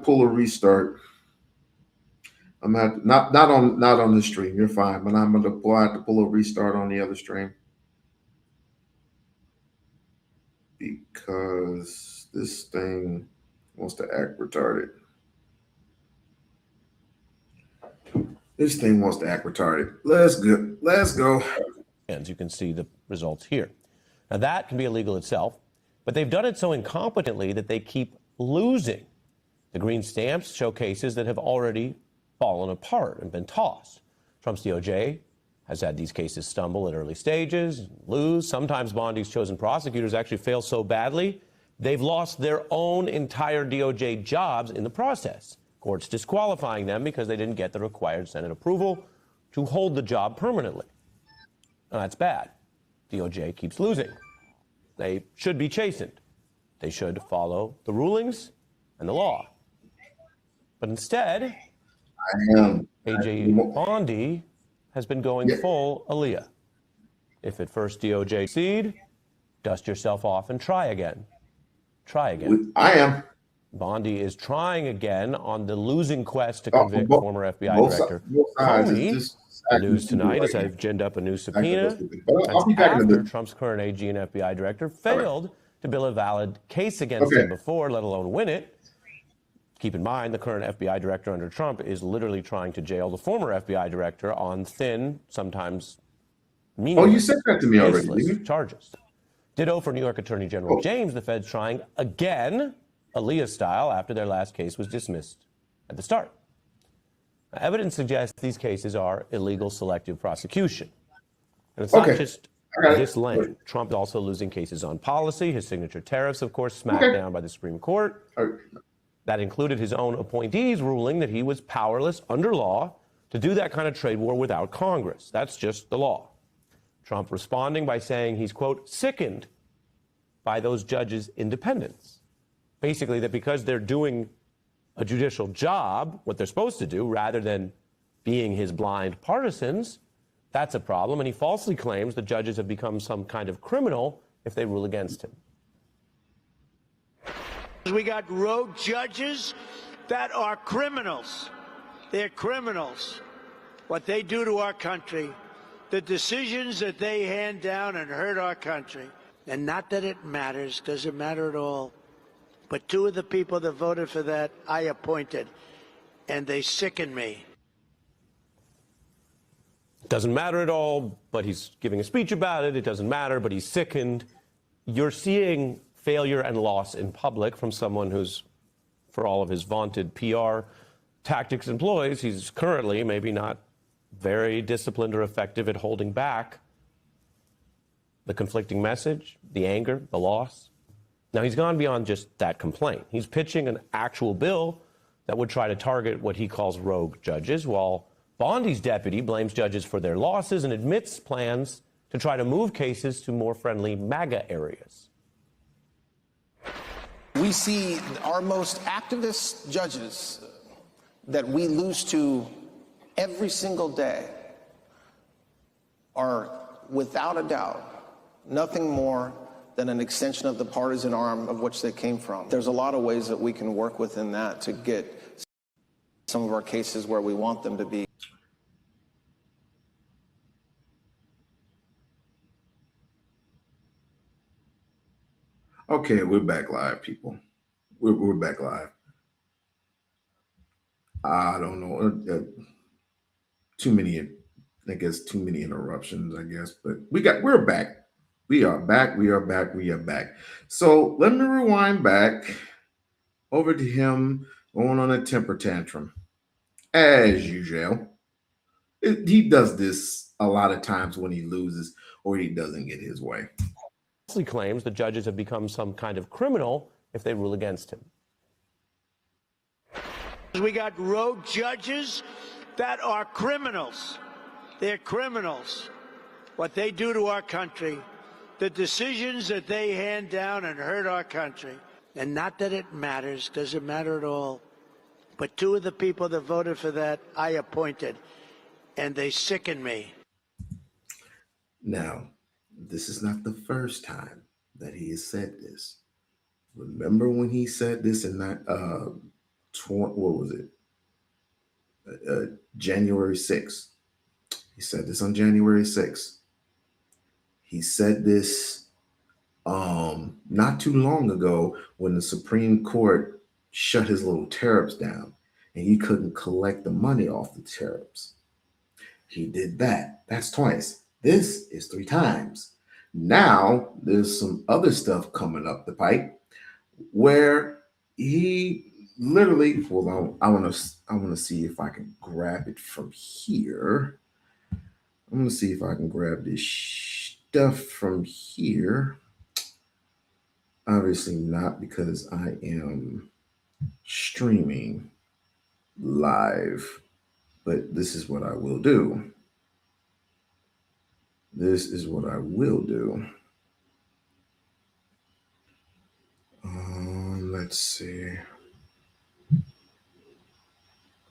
S1: pull a restart. I'm gonna have to, not on the stream. You're fine, but I'm gonna have to pull a restart on the other stream because this thing wants to act retarded. This thing wants to act retarded. Let's go.
S4: As you can see the results here. Now that can be illegal itself, but they've done it so incompetently that they keep losing. The green stamps show cases that have already fallen apart and been tossed. Trump's DOJ has had these cases stumble at early stages, lose. Sometimes Bondi's chosen prosecutors actually fail so badly, they've lost their own entire DOJ jobs in the process. Courts disqualifying them because they didn't get the required Senate approval to hold the job permanently. Now, that's bad. DOJ keeps losing. They should be chastened. They should follow the rulings and the law. But instead,
S1: I am.
S4: AJ Bondi has been going full Aaliyah. If at first DOJ succeed, dust yourself off and try again. Try again.
S1: I am.
S4: Bondi is trying again on the losing quest to convict former FBI Director Comey. The news tonight is I've ginned up a new subpoena. That's after Trump's current AG and FBI director failed to build a valid case against him before, let alone win it. Keep in mind, the current FBI director under Trump is literally trying to jail the former FBI director on thin, sometimes meaningless,
S1: you said that to me already,
S4: charges. Ditto for New York Attorney General James. The Fed's trying again, Aaliyah style, after their last case was dismissed at the start. Now, evidence suggests these cases are illegal selective prosecution. And it's not just this lane. Trump is also losing cases on policy. His signature tariffs, of course, smacked down by the Supreme Court. That included his own appointees ruling that he was powerless under law to do that kind of trade war without Congress. That's just the law. Trump responding by saying he's, quote, sickened by those judges' independence. Basically, that because they're doing a judicial job, what they're supposed to do, rather than being his blind partisans, that's a problem. And he falsely claims the judges have become some kind of criminal if they rule against him.
S5: We got rogue judges that are criminals. They're criminals. What they do to our country, the decisions that they hand down and hurt our country. And not that it matters, doesn't matter at all. But two of the people that voted for that, I appointed, and they sicken me.
S4: Doesn't matter at all, but he's giving a speech about it. It doesn't matter, but he's sickened. You're seeing failure and loss in public from someone who's, for all of his vaunted PR tactics employs, he's currently maybe not very disciplined or effective at holding back the conflicting message, the anger, the loss. Now, he's gone beyond just that complaint. He's pitching an actual bill that would try to target what he calls rogue judges, while Bondi's deputy blames judges for their losses and admits plans to try to move cases to more friendly MAGA areas.
S6: We see our most activist judges that we lose to every single day are, without a doubt, nothing more than an extension of the partisan arm of which they came from. There's a lot of ways that we can work within that to get some of our cases where we want them to be.
S1: Okay, we're back live, people. We're back live. I don't know. Too many interruptions, I guess. But we're back. We are back. We are back. We are back. So let me rewind back over to him going on a temper tantrum. As usual. He does this a lot of times when he loses or he doesn't get his way.
S4: He claims the judges have become some kind of criminal if they rule against him.
S5: We got rogue judges that are criminals. They're criminals. What they do to our country, the decisions that they hand down and hurt our country. And not that it matters, doesn't matter at all. But two of the people that voted for that, I appointed, and they sicken me.
S1: Now, this is not the first time that he has said this. Remember when he said this in that, January 6th. He said this on January 6th. He said this not too long ago when the Supreme Court shut his little tariffs down and he couldn't collect the money off the tariffs. He did that. That's twice. This is 3 times. Now there's some other stuff coming up the pipe where he literally, hold on, I want to see if I can grab it from here. I'm going to see if I can grab this stuff from here. Obviously not, because I am streaming live, but this is what I will do. This is what I will do. Let's see.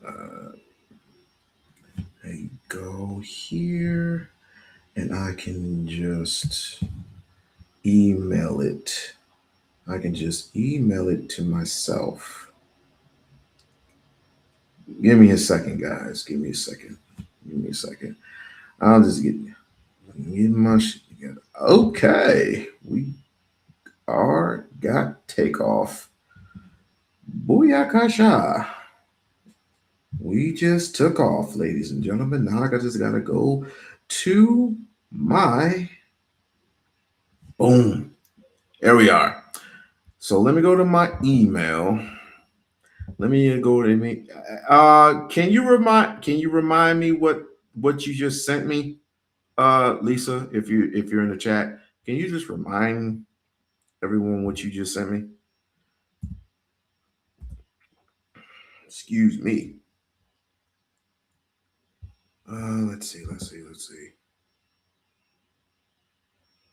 S1: I go here, and I can just email it. I can just email it to myself. Give me a second, guys. Give me a second. Give me a second. I'll just get my shit together. Okay, we are got takeoff. Booyakasha. We just took off, ladies and gentlemen. Now I just gotta go to my boom. There we are. So let me go to my email. Let me go to me. Can you remind me what you just sent me? Lisa, if you're in the chat, can you just remind everyone what you just sent me? Excuse me. Let's see.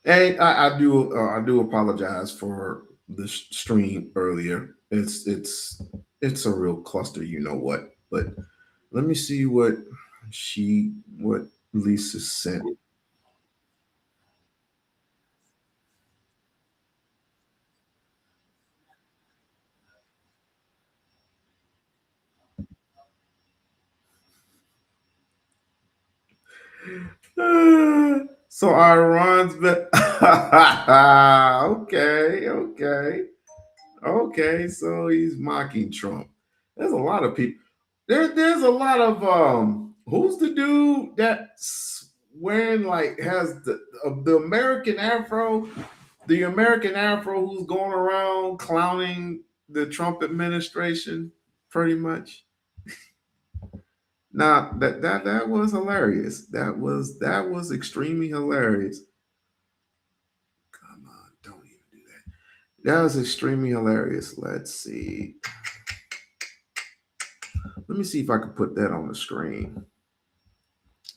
S1: Hey, I do apologize for the stream earlier. It's a real cluster, you know what? But let me see what Lisa sent. So Iran's but okay. So he's mocking Trump. There's a lot of people. There's a lot of who's the dude that's wearing like has the American Afro, the American Afro who's going around clowning the Trump administration, pretty much. Now that was hilarious. That was extremely hilarious. Come on, don't even do that. That was extremely hilarious. Let's see. Let me see if I can put that on the screen.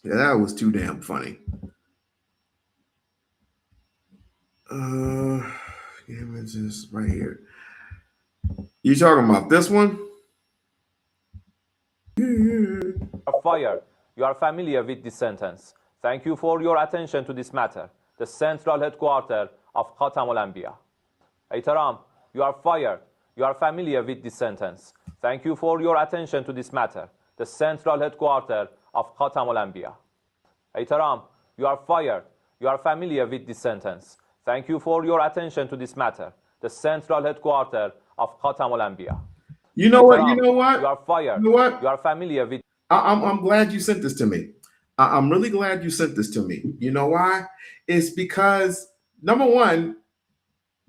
S1: Yeah, that was too damn funny. Images right here. You talking about this one?
S7: Fired. You are familiar with this sentence. Thank you for your attention to this matter. The central headquarters of Khatam al-Anbiya. Taram, you are fired. You are familiar with this sentence. Thank you for your attention to this matter. The central headquarters of Khatam al-Anbiya. Taram, you are fired. You are familiar with this sentence. Thank you for your attention to this matter. The central headquarters of Khatam al-Anbiya.
S1: You know what? You know what?
S7: You are fired.
S1: You know what?
S7: You are familiar with.
S1: I'm glad you sent this to me. I'm really glad you sent this to me. You know why? It's because number one,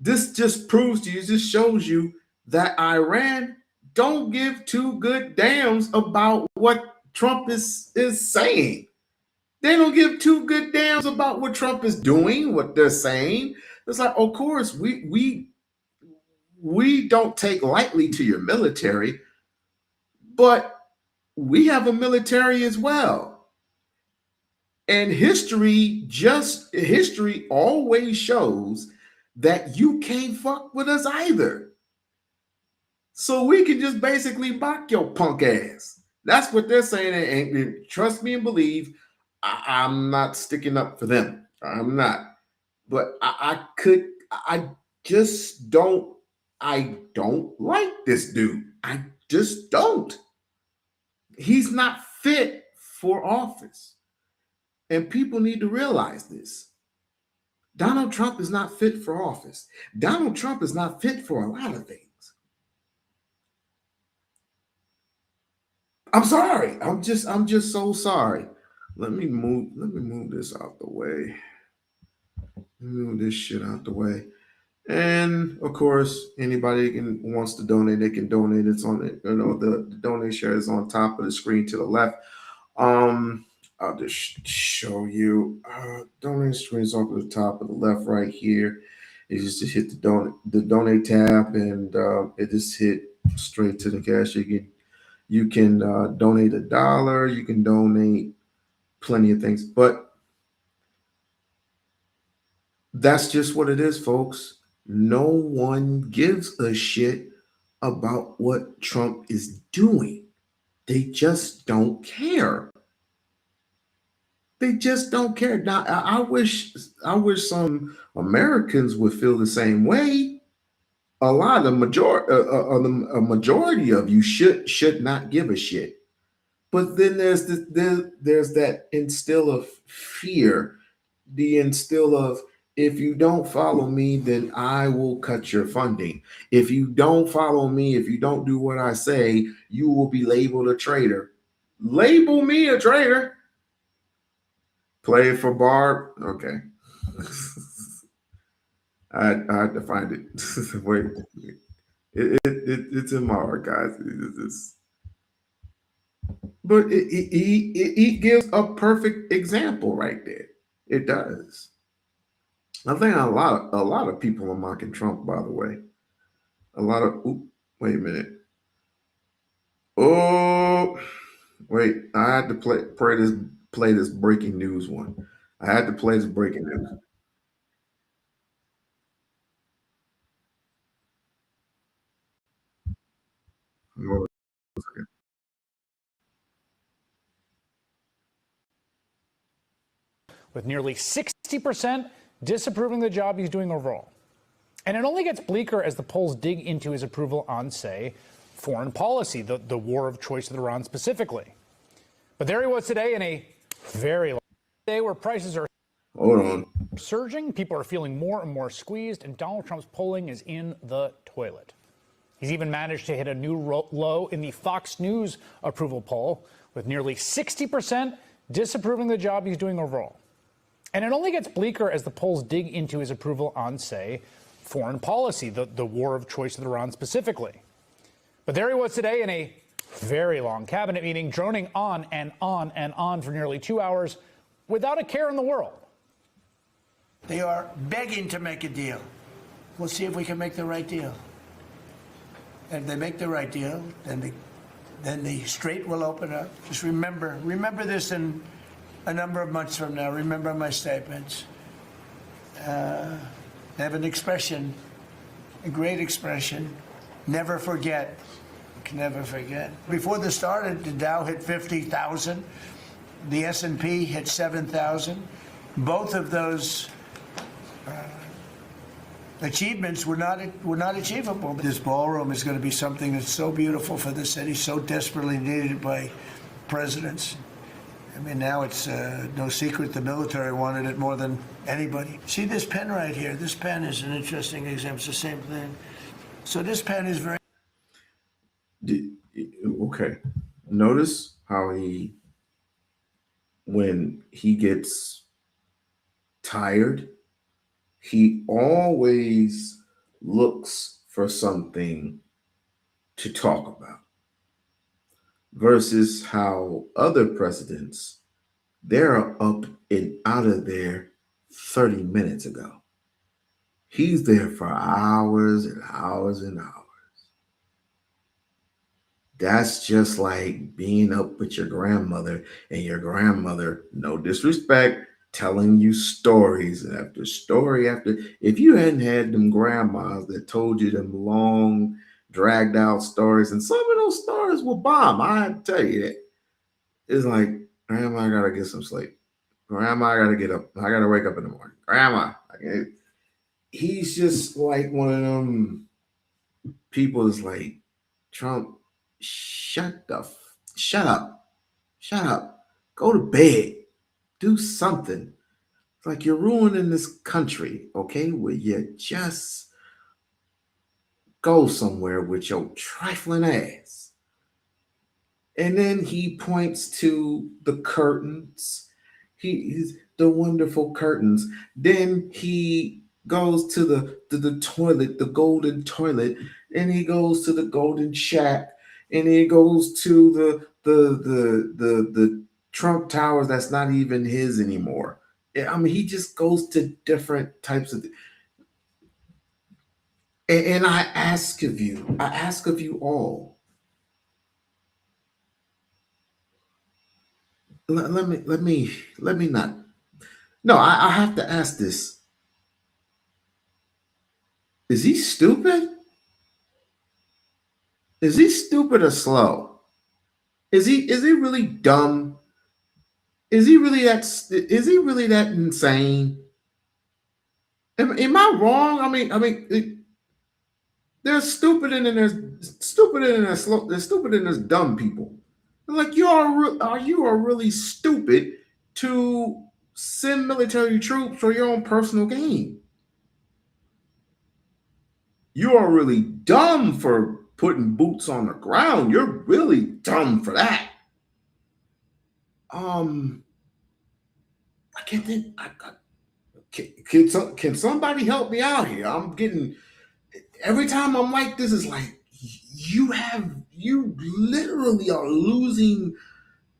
S1: this just proves to you, just shows you that Iran don't give two good damns about what Trump is saying. They don't give two good damns about what Trump is doing, what they're saying. It's like, of course, we don't take lightly to your military, but we have a military as well. And history always shows that you can't fuck with us either. So we can just basically mock your punk ass. That's what they're saying. And trust me and believe, I'm not sticking up for them. I'm not. But I just don't, I don't like this dude. I just don't. He's not fit for office. And people need to realize this. Donald Trump is not fit for office. Donald Trump is not fit for a lot of things. I'm sorry. I'm just so sorry. Let me move this out the way. Move this shit out the way. And of course, anybody wants to donate, they can donate. It's on it. The donation is on top of the screen to the left. I'll just show you. Donate screen is off at the top of the left right here. You just hit the donate tab, and it just hit straight to the cash. You can donate $1. You can donate plenty of things, but that's just what it is, folks. No one gives a shit about what Trump is doing. They just don't care. They just don't care. Now, I wish some Americans would feel the same way. A majority of you should not give a shit. But then there's that instill of fear, the instill of, if you don't follow me, then I will cut your funding. If you don't follow me, if you don't do what I say, you will be labeled a traitor. Label me a traitor. Play it for Barb. Okay. I had to find it. Wait, it's in my archives. But he gives a perfect example right there. It does. I think a lot of people are mocking Trump. By the way, a lot of. Oop, wait a minute. Oh, wait! I had to play this breaking news one. I had to play this breaking news. Hold on a second.
S8: with nearly 60% disapproving the job he's doing overall. And it only gets bleaker as the polls dig into his approval on, say, foreign policy, the war of choice with Iran specifically. But there he was today in a very long day where prices are
S1: Hold on.
S8: surging, people are feeling more and more squeezed, and Donald Trump's polling is in the toilet. He's even managed to hit a new low in the Fox News approval poll, with nearly 60% disapproving the job he's doing overall. And it only gets bleaker as the polls dig into his approval on, say, foreign policy, the war of choice with Iran specifically. But there he was today in a very long cabinet meeting, droning on and on and on for nearly 2 hours without a care in the world.
S2: They are begging to make a deal. We'll see if we can make the right deal. And if they make the right deal, then the strait will open up. Just remember this in a number of months from now. Remember my statements. I have an expression, a great expression: never forget. You can never forget. Before this started, the Dow hit 50,000. The S&P hit 7,000. Both of those achievements were not achievable. This ballroom is going to be something that's so beautiful for the city, so desperately needed by presidents. I mean, now it's no secret the military wanted it more than anybody. See this pen right here? This pen is an interesting example. It's the same thing. So this pen is very...
S1: Okay. Notice how when he gets tired, he always looks for something to talk about, versus how other presidents, they're up and out of there 30 minutes ago. He's there for hours and hours and hours. That's just like being up with your grandmother, and your grandmother, no disrespect, telling you stories after story after. If you hadn't had them grandmas that told you them long, dragged out stories, and some of those stories will bomb, I tell you that. It's like, Grandma, I gotta get some sleep. Grandma, I gotta get up. I gotta wake up in the morning. Grandma, he's just like one of them people is like, Trump, shut up, go to bed, do something. It's like you're ruining this country, okay? Will you just go somewhere with your trifling ass? And then he points to the curtains. He's the wonderful curtains. Then he goes to the toilet, the golden toilet, and he goes to the golden shack, and he goes to the Trump Towers that's not even his anymore. I mean, he just goes to different types of. And I ask of you all. Let me not. No, I have to ask this. Is he stupid? Is he stupid or slow? Is he really dumb? Is he really that insane? Am I wrong? There's stupid and then there's stupid and there's stupid and there's dumb people. Like you are really stupid to send military troops for your own personal gain. You are really dumb for putting boots on the ground. You're really dumb for that. I can't think. Can somebody help me out here? I'm getting every time I'm like this is like you literally are losing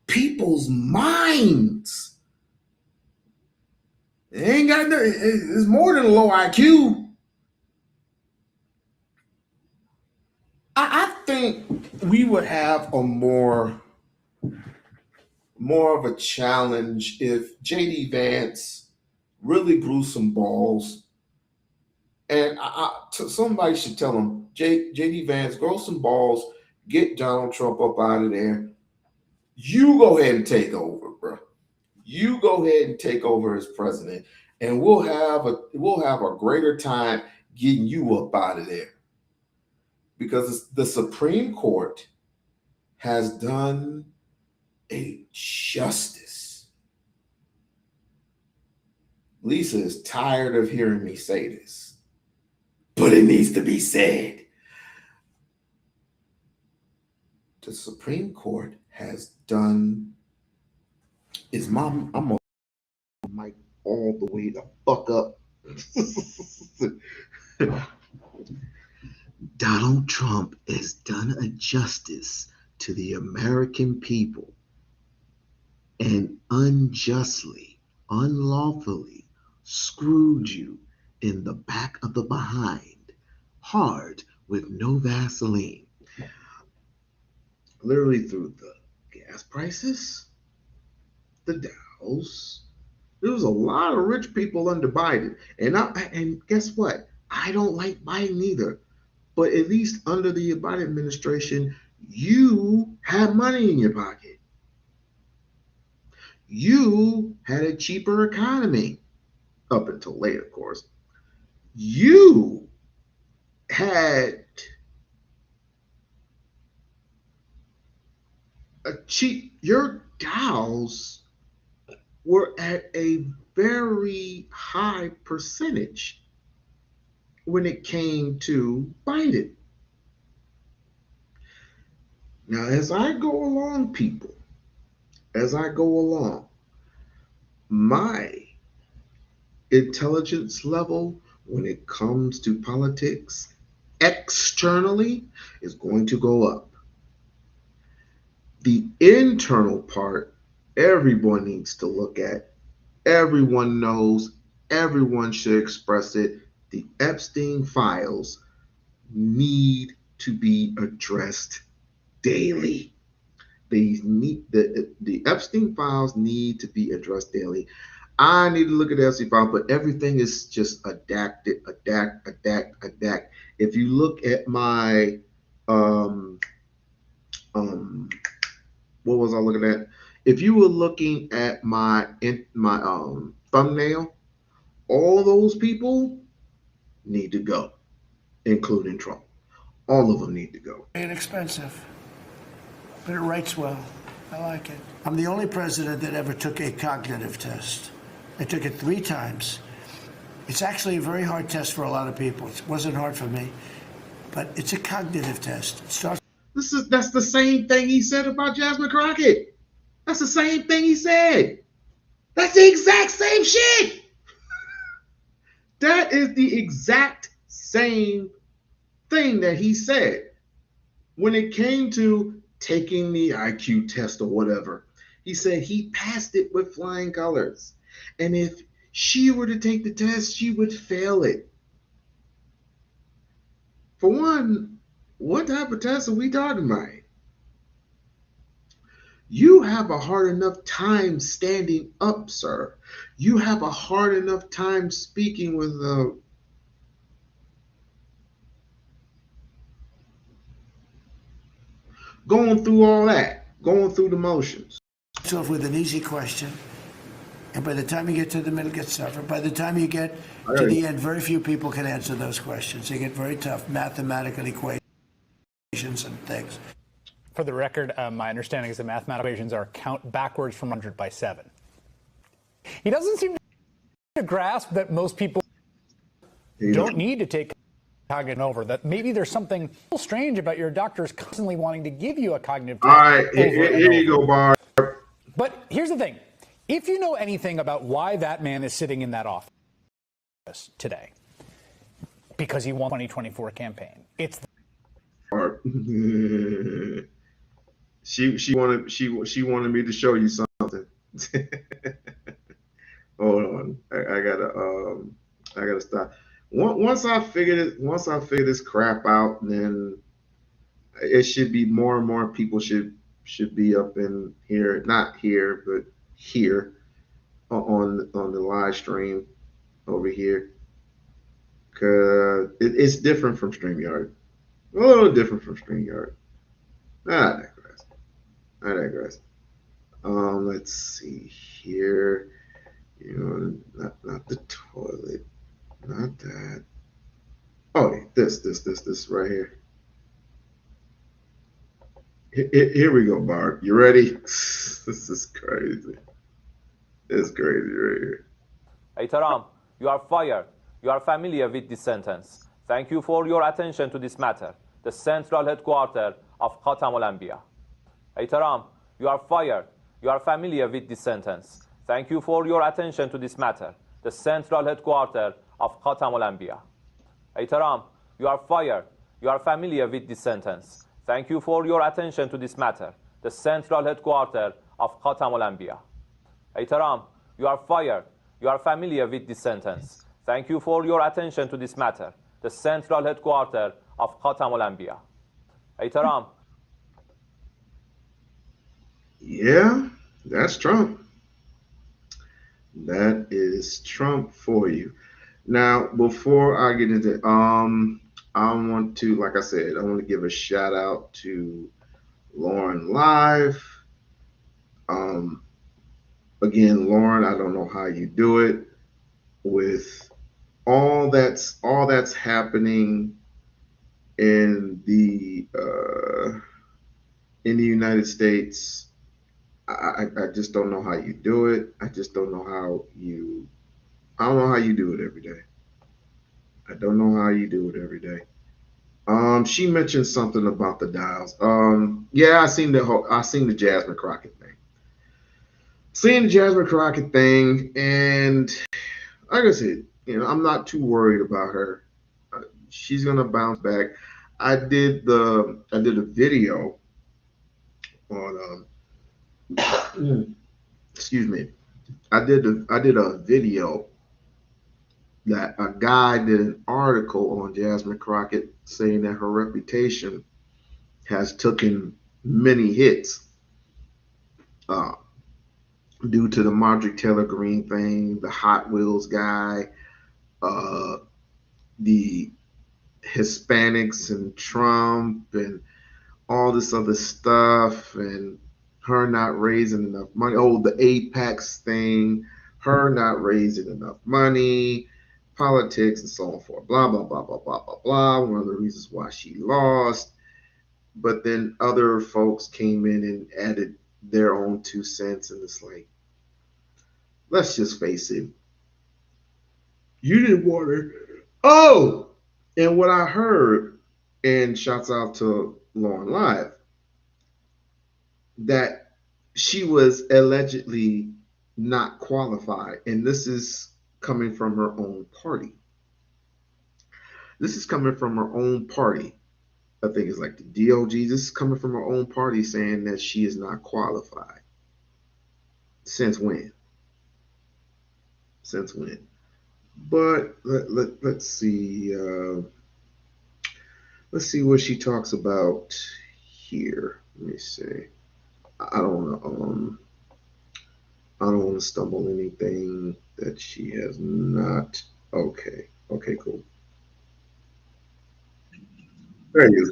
S1: people's minds. It ain't got no, it's more than a low IQ. I think we would have a more of a challenge if JD Vance really grew some balls. And somebody should tell him, JD Vance, grow some balls, get Donald Trump up out of there. You go ahead and take over, bro. You go ahead and take over as president, and we'll have a greater time getting you up out of there. Because the Supreme Court has done a justice. Lisa is tired of hearing me say this, but it needs to be said. The Supreme Court has done I'm gonna mic all the way the fuck up. Donald Trump has done a justice to the American people and unjustly, unlawfully screwed you in the back of the behind, hard with no Vaseline. Literally through the gas prices, the Dows. There was a lot of rich people under Biden. And guess what? I don't like Biden either. But at least under the Biden administration, you had money in your pocket. You had a cheaper economy, up until late, of course. You had your Dows were at a very high percentage when it came to Biden. Now, as I go along, people, my intelligence level when it comes to politics externally is going to go up. The internal part, everyone needs to look at. Everyone knows, everyone should express it. The Epstein files need to be addressed daily. The Epstein files need to be addressed daily. I need to look at the Epstein file, but everything is just adapt. If you look at my what was I looking at? If you were looking at my thumbnail, all those people need to go, including Trump. All of them need to go.
S2: Inexpensive, but it writes well. I like it. I'm the only president that ever took a cognitive test. I took it 3 times. It's actually a very hard test for a lot of people. It wasn't hard for me, but it's a cognitive test. It starts.
S1: That's the same thing he said about Jasmine Crockett. That's the same thing he said. That's the exact same shit. That is the exact same thing that he said when it came to taking the IQ test or whatever. He said he passed it with flying colors. And if she were to take the test, she would fail it. For one, what type of test are we talking about? You have a hard enough time standing up, sir. You have a hard enough time speaking with going through all that. going through the motions.
S2: Off with an easy question, and by the time you get to the middle, it gets tougher. By the time you get to the end, very few people can answer those questions. They get very tough mathematical equations and things.
S8: For the record, my understanding is the mathematical equations are count backwards from 100 by 7. He doesn't seem to grasp that most people don't need to take cognitive over, that maybe there's something strange about your doctors constantly wanting to give you a cognitive test.
S1: All right, here you go, Barb.
S8: But here's the thing. If you know anything about why that man is sitting in that office today, because he won the 2024 campaign, it's
S1: she wanted me to show you something. Hold on, I gotta stop. Once I figure this crap out, then it should be more and more people should be up in here, not here, but here on the live stream over here, because it's different from StreamYard, a little different from StreamYard. I digress. Let's see here. Not the toilet, not that. Oh, this right here. Here we go, Barb. You ready? This is crazy. It's crazy right here.
S7: Eitaram, you are fired. You are familiar with this sentence. Thank you for your attention to this matter. The central headquarters of Khatam al-Anbiya. Eitaram, you are fired. You are familiar with this sentence. Thank you for your attention to this matter. The central headquarters of Khatam al-Anbiya. Eitaram, you are fired. You are familiar with this sentence. Thank you for your attention to this matter. The central headquarters of Khatam al-Anbiya. Eitaram, you are fired. You are familiar with this sentence. Thank you for your attention to this matter. The central headquarters of Khatam al-Anbiya. Eitaram.
S1: Yeah, that's Trump. That is Trump for you. Now, before I get into I want to, like I said, I want to give a shout out to Lauren Live. Again, Lauren, I don't know how you do it with all that's happening in the United States. I just don't know how you do it. I just don't know how you. I don't know how you do it every day. I don't know how you do it every day. She mentioned something about the dials. Yeah, I seen the Jasmine Crockett thing. Seeing the Jasmine Crockett thing, and like I said, I'm not too worried about her. She's gonna bounce back. I did a video on excuse me. I did a video that a guy did an article on Jasmine Crockett saying that her reputation has taken many hits due to the Marjorie Taylor Greene thing, the Hot Wheels guy, the Hispanics and Trump and all this other stuff, and her not raising enough money. Oh, the Apex thing, her not raising enough money, politics and so on and forth, blah, blah, blah, blah, blah, blah, blah. One of the reasons why she lost. But then other folks came in and added their own 2 cents, and it's like, let's just face it. You didn't want her. Oh, and what I heard, and shouts out to Lauren Live, that she was allegedly not qualified. And this is coming from her own party. This is coming from her own party. I think it's like the DOG. This is coming from her own party saying that she is not qualified. Since when? Since when? But let's see. Let's see what she talks about here. Let me see. I don't want to stumble anything that she has not. Okay, cool. There you go.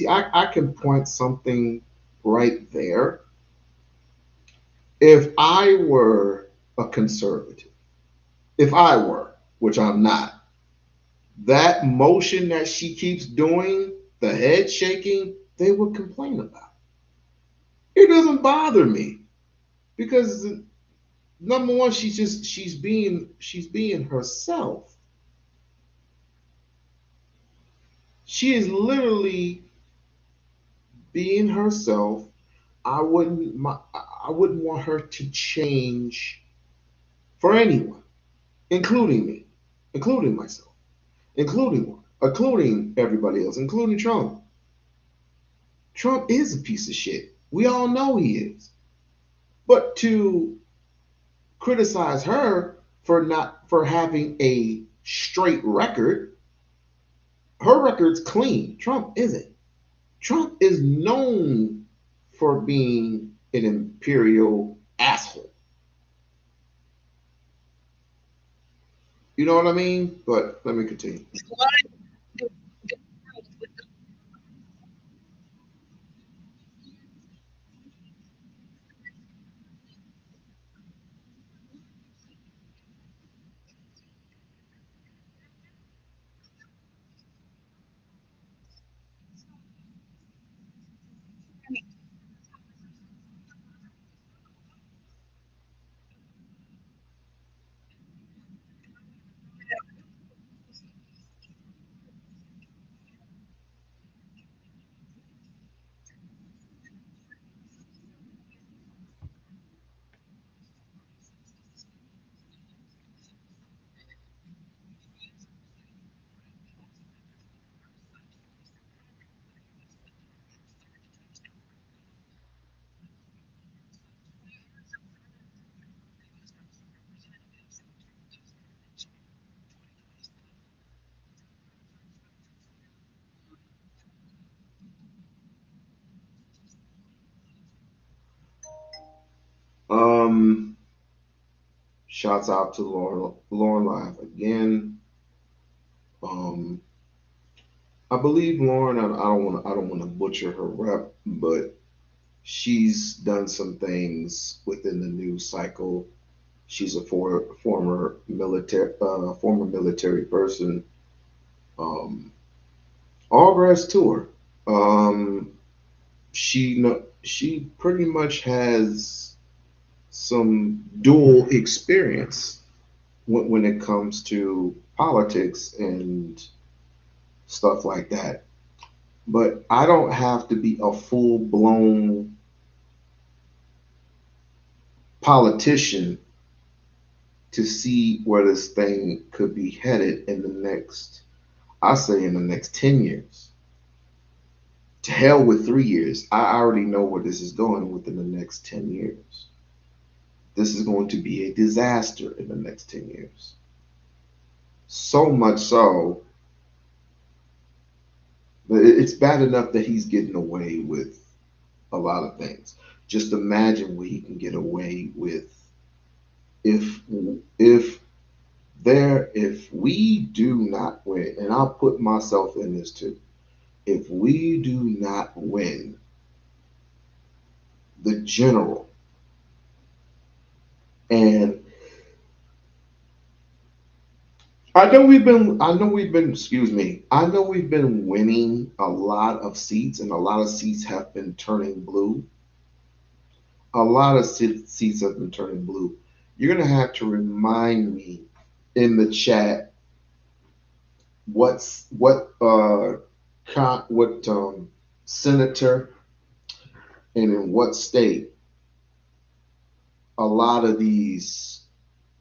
S1: I can point something right there. If I were a conservative, if I were, which I'm not, that motion that she keeps doing, the head shaking, they would complain about. It doesn't bother me because number one, she's being herself. She is literally being herself. I wouldn't want her to change for anyone, including me, including myself, including everybody else, including Trump. Trump is a piece of shit. We all know he is. But to criticize her for having a straight record, her record's clean. Trump isn't. Trump is known for being an imperial asshole. You know what I mean? But let me continue. Um, Shouts out to Lauren Live again. Um, I believe Lauren. I don't want to butcher her rep, but she's done some things within the news cycle. She's a former military person. Um, all grass to her. Um, she pretty much has some dual experience when it comes to politics and stuff like that. But I don't have to be a full blown politician to see where this thing could be headed in the next, I say in the next 10 years. To hell with 3 years. I already know where this is going within the next 10 years. This is going to be a disaster in the next 10 years. So much so, that it's bad enough that he's getting away with a lot of things. Just imagine what he can get away with if if if we do not win, and I'll put myself in this too. If we do not win the general, and I know we've been winning a lot of seats, and a lot of seats have been turning blue. A lot of seats have been turning blue. You're gonna have to remind me in the chat what's what senator and in what state a lot of these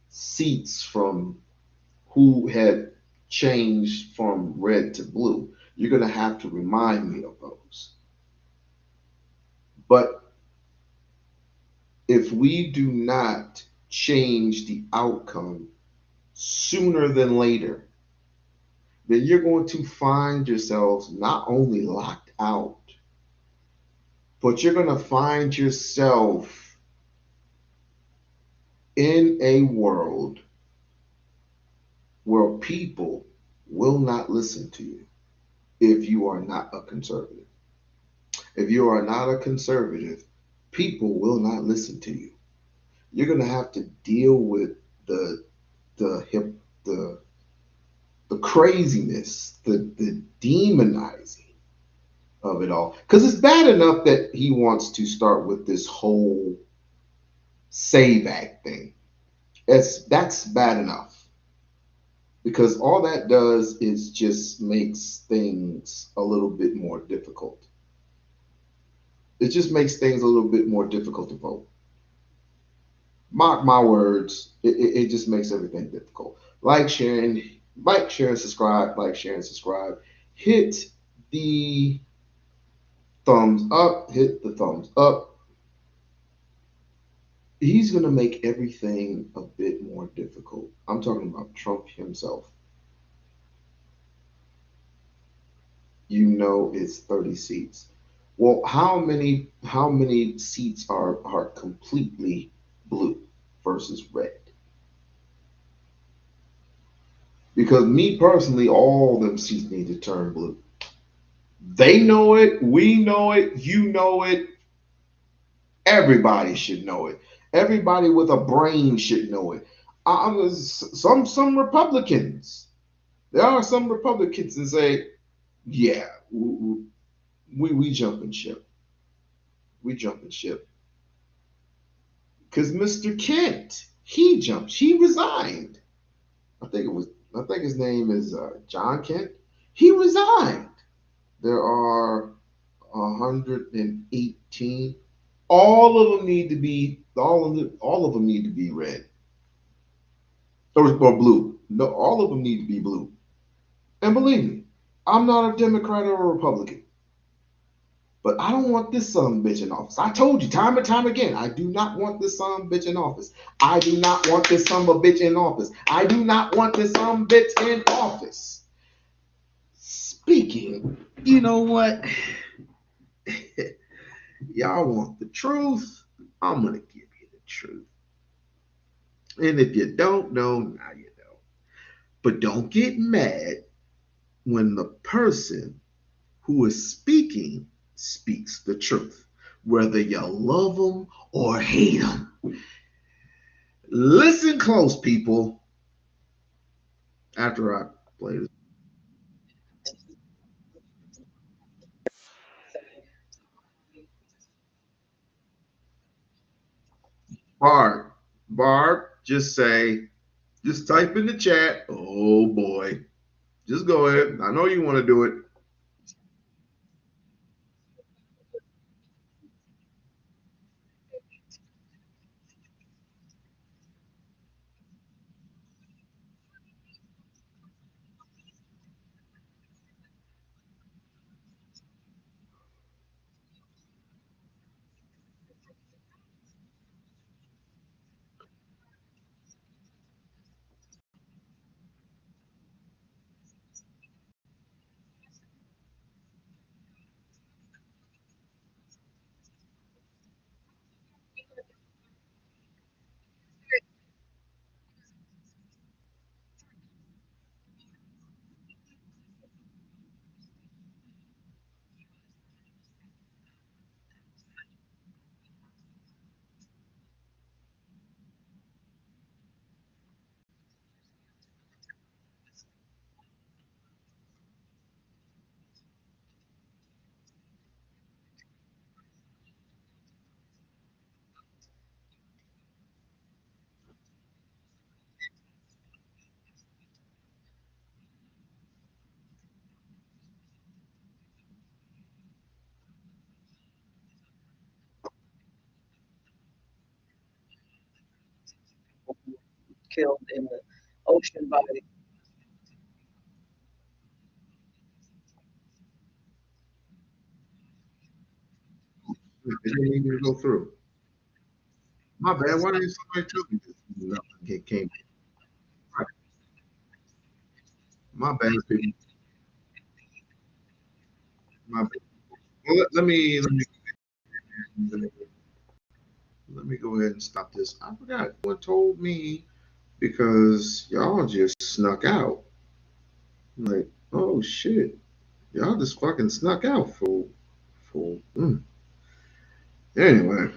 S1: seats from who had changed from red to blue. You're gonna have to remind me of those. But if we do not change the outcome sooner than later, then you're going to find yourselves not only locked out, but you're going to find yourself in a world where people will not listen to you. if you are not a conservative. If you are not a conservative, people will not listen to you. You're gonna have to deal with the the hip the craziness, the demonizing of it all. Because it's bad enough that he wants to start with this whole Save Act thing. That's bad enough. Because all that does is just makes things a little bit more difficult. It just makes things a little bit more difficult to vote. Mark my words, it just makes everything difficult. Like, share, and subscribe. Hit the thumbs up, hit the thumbs up. He's going to make everything a bit more difficult. I'm talking about Trump himself. You know it's 30 seats. Well, how many seats are completely blue versus red? Because me personally, all them seats need to turn blue. They know it, we know it, you know it, everybody should know it. Everybody with a brain should know it. Some Republicans, there are some Republicans that say, yeah, we jumping ship. We jumping ship. Because Mr. Kent, he resigned. I think it was, I think his name is John Kent. He resigned. There are 118. All of them need to be red or blue. No, all of them need to be blue. And believe me, I'm not a Democrat or a Republican, but I don't want this son of a bitch in office. I told you time and time again, I do not want this son of a bitch in office. I do not want this son of a bitch in office. I do not want this son of a bitch in office. Speaking, you know what? Y'all want the truth? I'm gonna give you the truth. And if you don't know, now you know. But don't get mad when the person who is speaking speaks the truth, whether you love them or hate them. Listen close, people. After I play this, Barb, Barb, just type in the chat. Oh boy, just go ahead. I know you want to do it.
S9: Killed in the ocean by
S1: It didn't even go through. My bad. Why didn't somebody tell me this? Nothing came. My bad, people. My bad. Well, let me go ahead and stop this. I forgot what told me because y'all just snuck out. Like, oh shit. Y'all just fucking snuck out, fool. Fool. Anyway,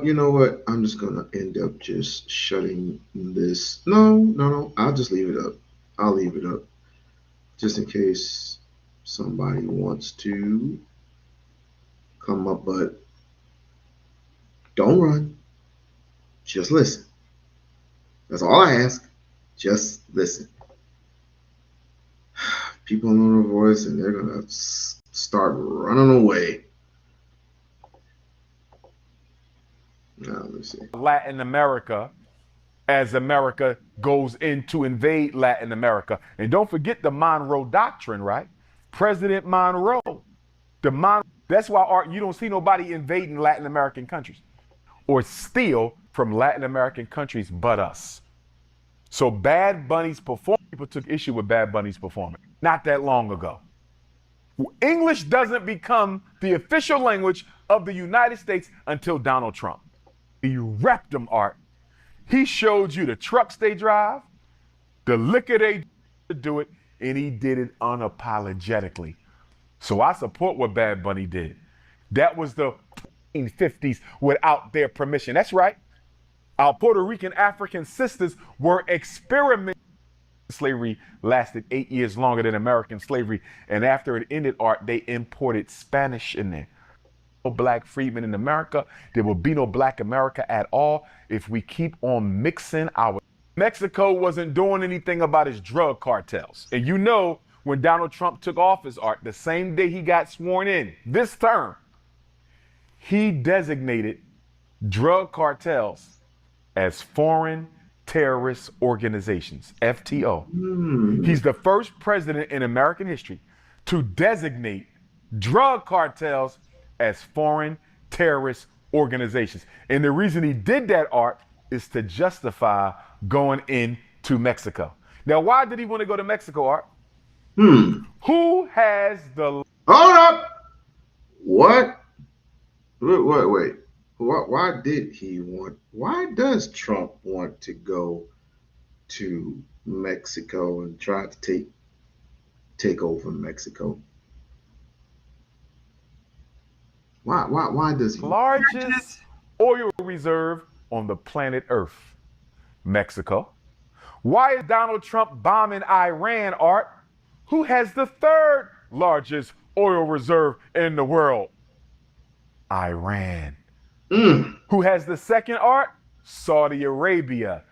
S1: you know what? I'm just gonna end up just shutting this. No. I'll just leave it up. I'll leave it up just in case somebody wants to come up, but don't run. Just listen. That's all I ask. Just listen. People know the voice and they're gonna start running away. Now, let me see.
S10: Latin America as America goes in to invade Latin America. And don't forget the Monroe Doctrine, right? President Monroe. That's why, Art, you don't see nobody invading Latin American countries or steal from Latin American countries but us. So Bad Bunny's performance, people took issue with Bad Bunny's performance not that long ago. English doesn't become the official language of the United States until Donald Trump. He repped them, Art. He showed you the trucks they drive, the liquor they do it, and he did it unapologetically. So I support what Bad Bunny did. That was the 50s without their permission. That's right. Our Puerto Rican African sisters were experimenting. Slavery lasted 8 years longer than American slavery. And after it ended, Art, they imported Spanish in there. No black freedmen in America. There will be no black America at all if we keep on mixing our... Mexico wasn't doing anything about its drug cartels. And you know, when Donald Trump took office, Art, the same day he got sworn in, this term, he designated drug cartels as foreign terrorist organizations, FTO. He's the first president in American history to designate drug cartels as foreign terrorist organizations. And the reason he did that, Art, is to justify going into Mexico. Now, why did he want to go to Mexico, Art? Who has the...
S1: Hold up! What? Wait. Why did he want... Why does Trump want to go to Mexico and try to take over Mexico? Why does he...
S10: Largest oil reserve on the planet Earth, Mexico. Why is Donald Trump bombing Iran, Art? Who has the third largest oil reserve in the world? Iran. Who has the second, Art? Saudi Arabia.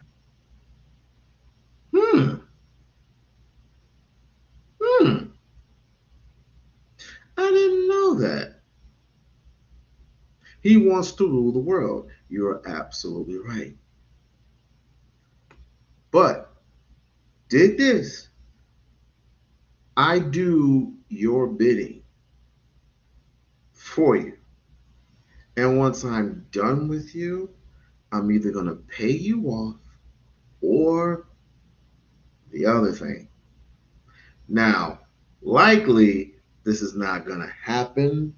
S1: I didn't know that. He wants to rule the world. You're absolutely right. But dig this. I do your bidding for you. And once I'm done with you, I'm either going to pay you off or the other thing. Now, likely this is not going to happen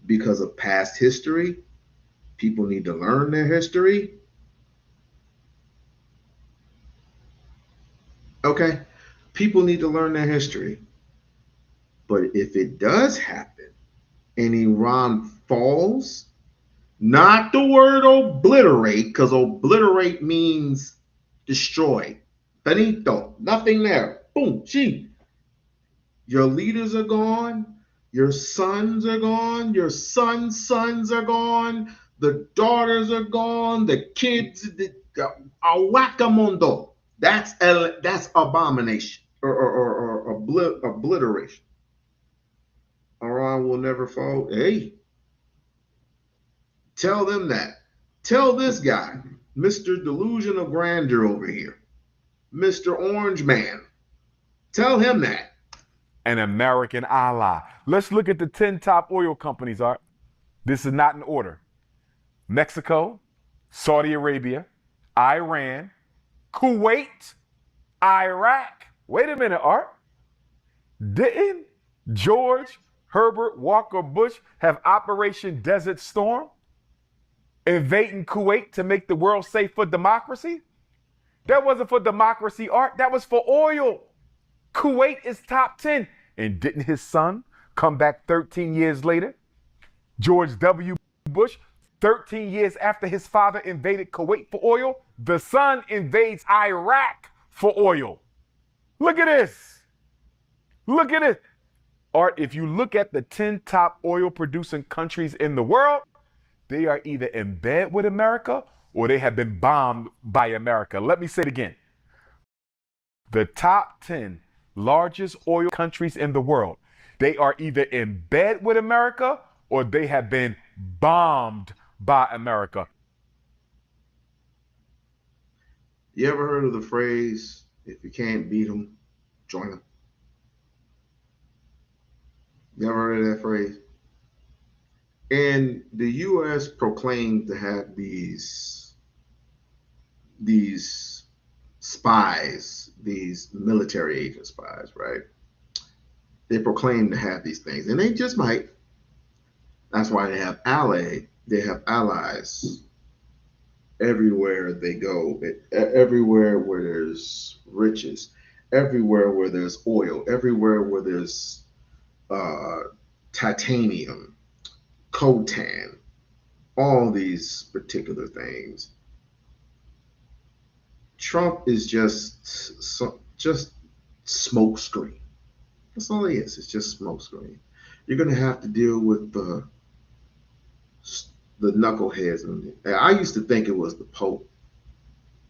S1: because of past history. People need to learn their history. Okay? People need to learn their history. But if it does happen and Iran falls, not the word obliterate, because obliterate means destroy. Benito, nothing there. Boom, gee. Your leaders are gone. Your sons are gone. Your sons' sons are gone. The daughters are gone. The kids, whack-a-mondo. That's abomination or obliteration. Iran will never fall. Hey, tell them that. Tell this guy, Mr. Delusion of Grandeur over here, Mr. Orange Man. Tell him that.
S10: An American ally. Let's look at the 10 top oil companies, Art. This is not in order. Mexico, Saudi Arabia, Iran, Kuwait, Iraq. Wait a minute, Art. Didn't George Herbert Walker Bush have Operation Desert Storm? Invading Kuwait to make the world safe for democracy? That wasn't for democracy, Art. That was for oil. Kuwait is top 10. And didn't his son come back 13 years later? George W. Bush, 13 years after his father invaded Kuwait for oil, the son invades Iraq for oil. Look at this. Look at it. Art, if you look at the 10 top oil producing countries in the world, they are either in bed with America or they have been bombed by America. Let me say it again. The top 10 largest oil countries in the world, they are either in bed with America or they have been bombed by America.
S1: You ever heard of the phrase, if you can't beat them, join them? You ever heard of that phrase? And the U.S. proclaimed to have these spies, these military agent spies, right? They proclaim to have these things, and they just might. That's why they have allies everywhere they go, everywhere where there's riches, everywhere where there's oil, everywhere where there's titanium, coltan, all these particular things. Trump is just smoke screen. That's all he is. It's just smoke screen. You're going to have to deal with the knuckleheads. I used to think it was the Pope.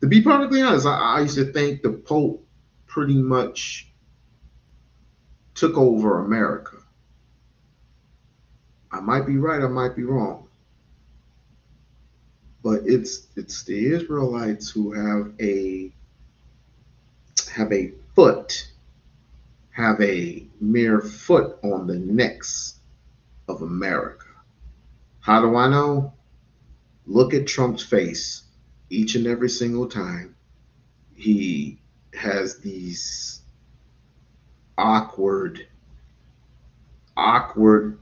S1: To be perfectly honest, I used to think the Pope pretty much took over America. I might be right, I might be wrong. But it's the Israelites who have a mere foot on the necks of America. How do I know? Look at Trump's face each and every single time. He has these awkward,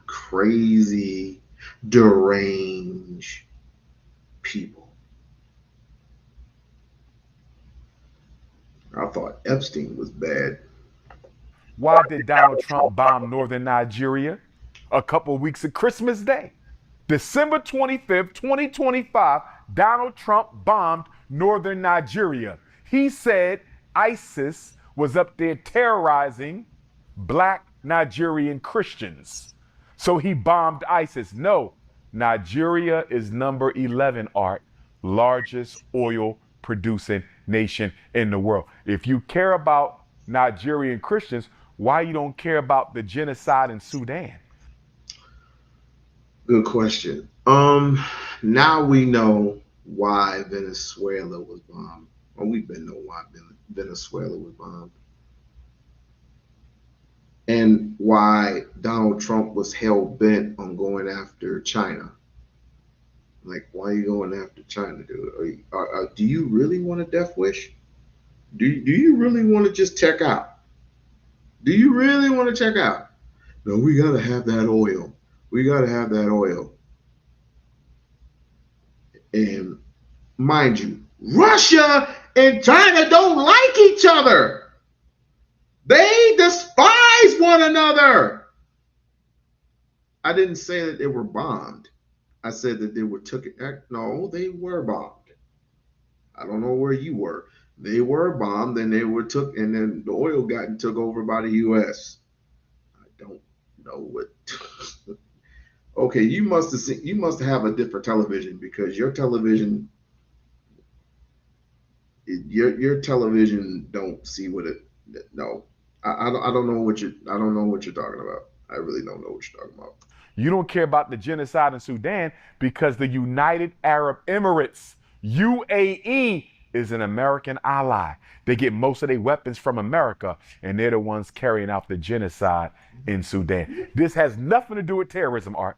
S1: crazy, deranged people. I thought Epstein was bad.
S10: Why did Donald Trump bomb northern Nigeria a couple of weeks of Christmas Day? December 25th, 2025, Donald Trump bombed northern Nigeria. He said ISIS was up there terrorizing black Nigerian Christians. So he bombed ISIS. No, Nigeria is number 11, Art, largest oil producing nation in the world. If you care about Nigerian Christians, why you don't care about the genocide in Sudan?
S1: Good question. Now we know why Venezuela was bombed. Well, we've been know why Venezuela was bombed. And why Donald Trump was hell bent on going after China. Like, why are you going after China, dude? Do you really want a death wish? Do you really want to just check out? Do you really want to check out? No, we got to have that oil. We got to have that oil. And mind you, Russia and China don't like each other. They despise one another. I didn't say that they were bombed. I said that they were no, they were bombed. I don't know where you were. They were bombed and they were and then the oil got took over by the U.S. I don't know what. Okay, you must have a different television because your television don't see what it. No, I don't know what you're talking about. I really don't know what you're talking about.
S10: You don't care about the genocide in Sudan because the United Arab Emirates, UAE, is an American ally. They get most of their weapons from America, and they're the ones carrying out the genocide in Sudan. This has nothing to do with terrorism, Art.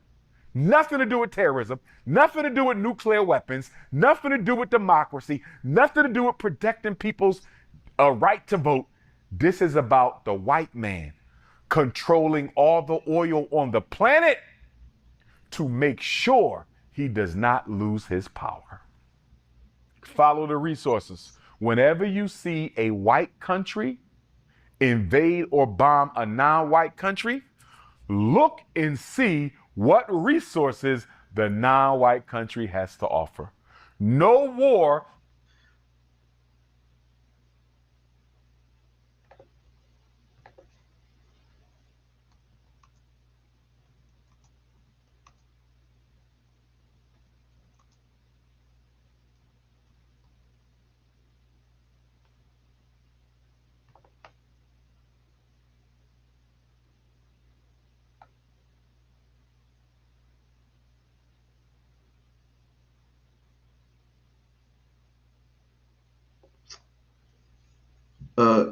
S10: Nothing to do with terrorism, nothing to do with nuclear weapons, nothing to do with democracy, nothing to do with protecting people's right to vote. This is about the white man controlling all the oil on the planet to make sure he does not lose his power. Follow the resources. Whenever you see a white country invade or bomb a non-white country, look and see what resources the non-white country has to offer. No war.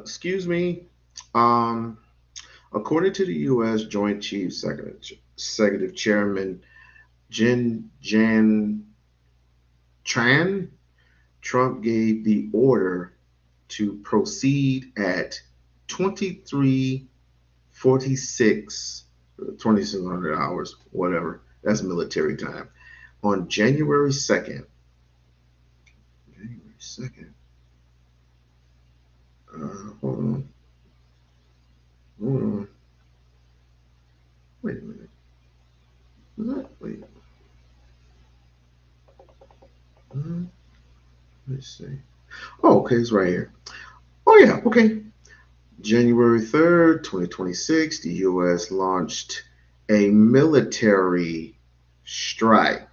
S1: Excuse me. Um, According to the U.S. Joint Chiefs Executive Chairman Jan Tran, Trump gave the order to proceed at 23:46, 2600 hours, whatever. That's military time. On January 2nd. January 2nd. Hold on. Hold on. Wait a minute. Wait. Let's see. Oh, okay, it's right here. Oh, yeah, okay. January 3rd, 2026, the U.S. launched a military strike.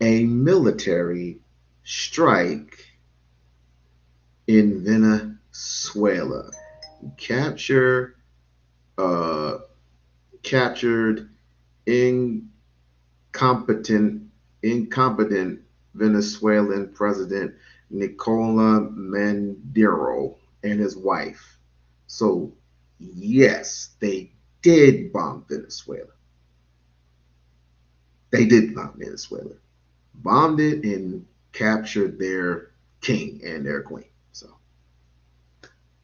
S1: A military strike in Venezuela. Captured incompetent Venezuelan President Nicola Maduro and his wife. So, yes, they did bomb Venezuela. They did bomb Venezuela. Bombed it and captured their king and their queen. So,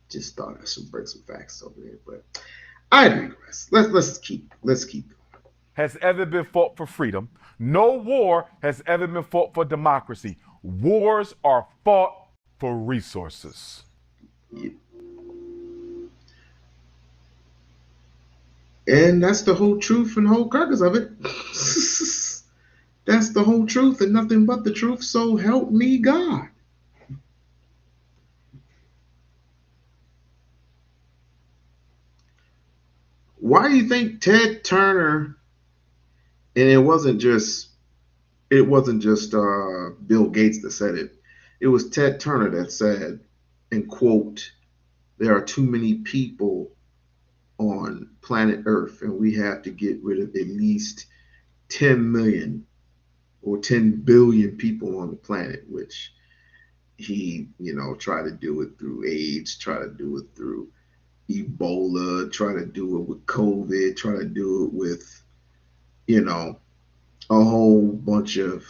S1: just thought I should bring some facts over there, but I digress. Let's keep going.
S10: Has ever been fought for freedom. No war has ever been fought for democracy. Wars are fought for resources.
S1: Yeah. And that's the whole truth and whole carcass of it. That's the whole truth and nothing but the truth. So help me God. Why do you think Ted Turner, and it wasn't just Bill Gates that said it. It was Ted Turner that said, and quote, there are too many people on planet Earth, and we have to get rid of at least 10 million or 10 billion people on the planet, which he, tried to do it through AIDS, try to do it through Ebola, try to do it with COVID, try to do it with, a whole bunch of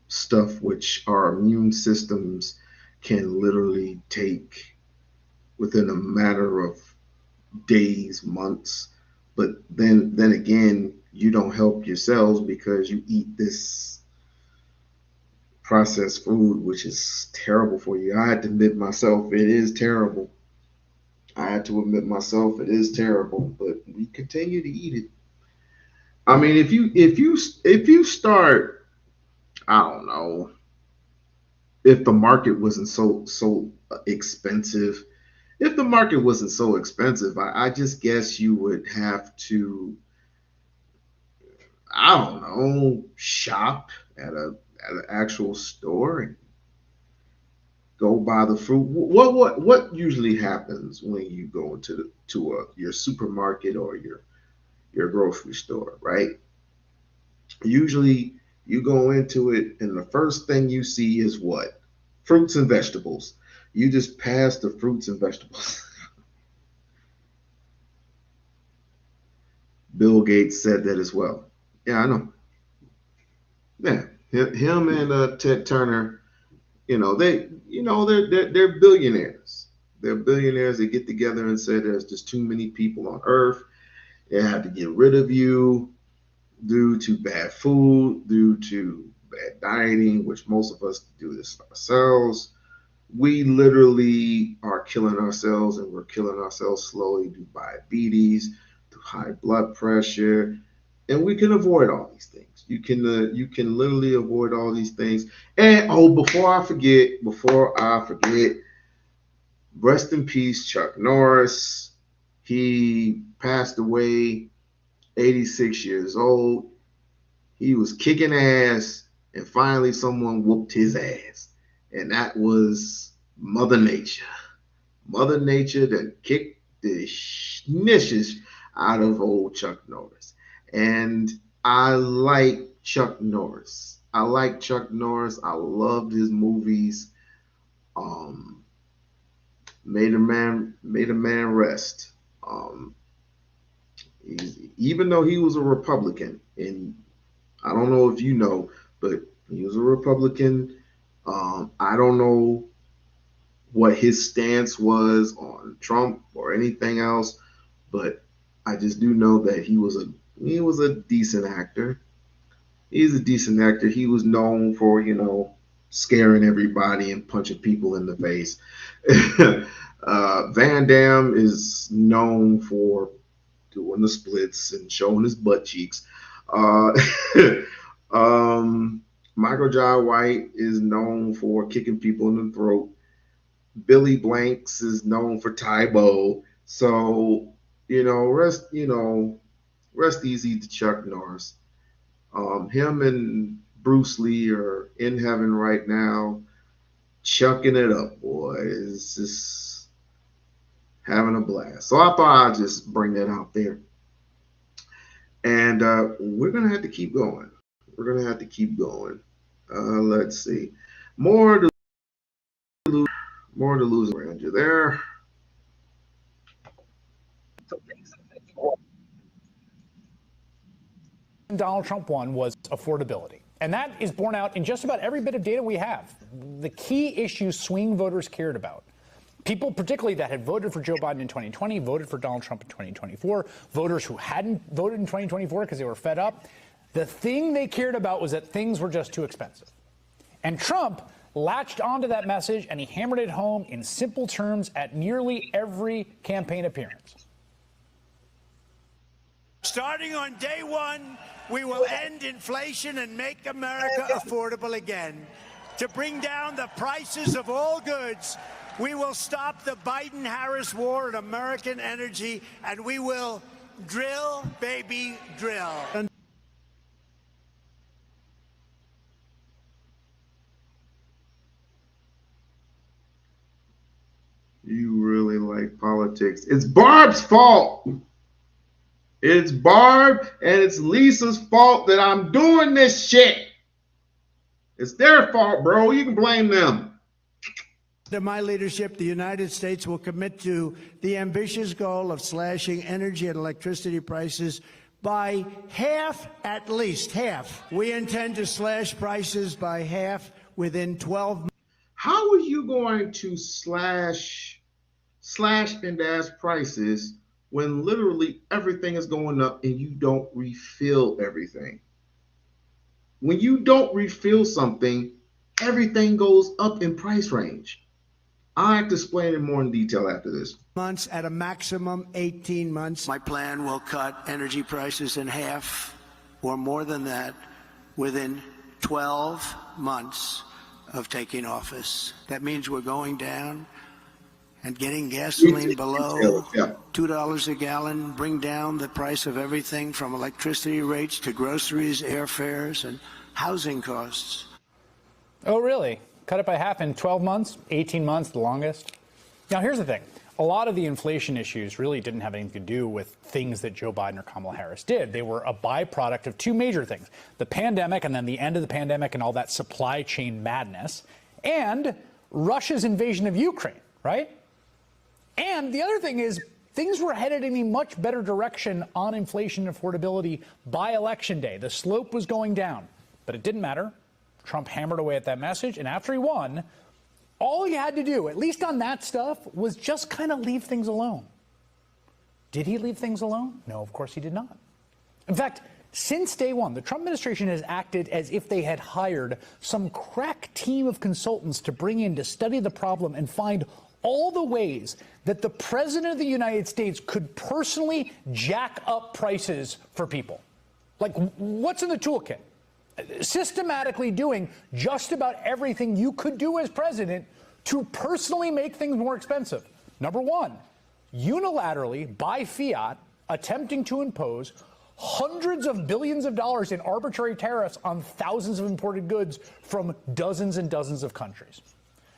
S1: stuff which our immune systems can literally take within a matter of days, months. But then again, you don't help yourselves because you eat this processed food, which is terrible for you. I had to admit myself, it is terrible. I had to admit myself, it is terrible, but we continue to eat it. I mean, if you start, I don't know, if the market wasn't so expensive, if the market wasn't so expensive, I just guess you would have to, I don't know, shop at an actual store and go buy the fruit. What usually happens when you go into your supermarket or your grocery store, right? Usually you go into it and the first thing you see is what? Fruits and vegetables. You just pass the fruits and vegetables. Bill Gates said that as well. Yeah, I know. Yeah, him and Ted Turner, they're billionaires. They're billionaires. They get together and say there's just too many people on Earth. They have to get rid of you due to bad food, due to bad dieting, which most of us do this ourselves. we literally are killing ourselves, and we're killing ourselves slowly through diabetes, through high blood pressure, and we can avoid all these things. You can literally avoid all these things. And oh, before I forget, rest in peace, Chuck Norris. He passed away, 86 years old. He was kicking ass, and finally someone whooped his ass, and that was Mother Nature. Mother Nature that kicked the snitches out of old Chuck Norris. And I like Chuck Norris. I like Chuck Norris. I loved his movies. Um, made a man rest. Um, Even though he was a Republican, and I don't know if you know, but he was a Republican. I don't know what his stance was on Trump or anything else, but I just do know that he was a decent actor. He's a decent actor. He was known for, scaring everybody and punching people in the face. Van Damme is known for doing the splits and showing his butt cheeks. Uh, Michael Jai White is known for kicking people in the throat. Billy Blanks is known for Tybo. So, rest easy to Chuck Norris. Him and Bruce Lee are in heaven right now, chucking it up, boys. Just having a blast. So I thought I'd just bring that out there. And we're going to have to keep going. We're going to have to keep going. Let's see. More Delusions of Grandeur there.
S8: Donald Trump won was affordability. And that is borne out in just about every bit of data we have. The key issues swing voters cared about. People, particularly that had voted for Joe Biden in 2020, voted for Donald Trump in 2024. Voters who hadn't voted in 2024 because they were fed up. The thing they cared about was that things were just too expensive. And Trump latched onto that message, and he hammered it home in simple terms at nearly every campaign appearance.
S5: Starting on day one, we will end inflation and make America affordable again. To bring down the prices of all goods, we will stop the Biden-Harris war on American energy, and we will drill, baby, drill.
S1: You really like politics. It's Barb's fault. It's Barb and it's Lisa's fault that I'm doing this shit. It's their fault, bro. You can blame them.
S5: Under my leadership, the United States will commit to the ambitious goal of slashing energy and electricity prices by half, at least half. We intend to slash prices by half within 12 months.
S1: How are you going to slash and dash prices when literally everything is going up and you don't refill everything? When you don't refill something, everything goes up in price range. I'll have to explain it more in detail after this.
S5: Months at a maximum 18 months. My plan will cut energy prices in half or more than that within 12 months of taking office. That means we're going down and getting gasoline below $2 a gallon, bring down the price of everything from electricity rates to groceries, airfares, and housing costs.
S8: Oh, really? Cut it by half in 12 months, 18 months, the longest? Now, here's the thing. A lot of the inflation issues really didn't have anything to do with things that Joe Biden or Kamala Harris did. They were a byproduct of two major things: the pandemic and then the end of the pandemic and all that supply chain madness, and Russia's invasion of Ukraine, right? And the other thing is things were headed in a much better direction on inflation and affordability by Election Day. The slope was going down, but it didn't matter. Trump hammered away at that message, and after he won, all he had to do, at least on that stuff, was just kind of leave things alone. Did he leave things alone? No, of course he did not. In fact, Since day one, the Trump administration has acted as if they had hired some crack team of consultants to bring in to study the problem and find all the ways that the president of the United States could personally jack up prices for people. Like, what's in the toolkit? Systematically doing just about everything you could do as president to personally make things more expensive. Number one, unilaterally, by fiat, attempting to impose hundreds of billions of dollars in arbitrary tariffs on thousands of imported goods from dozens and dozens of countries.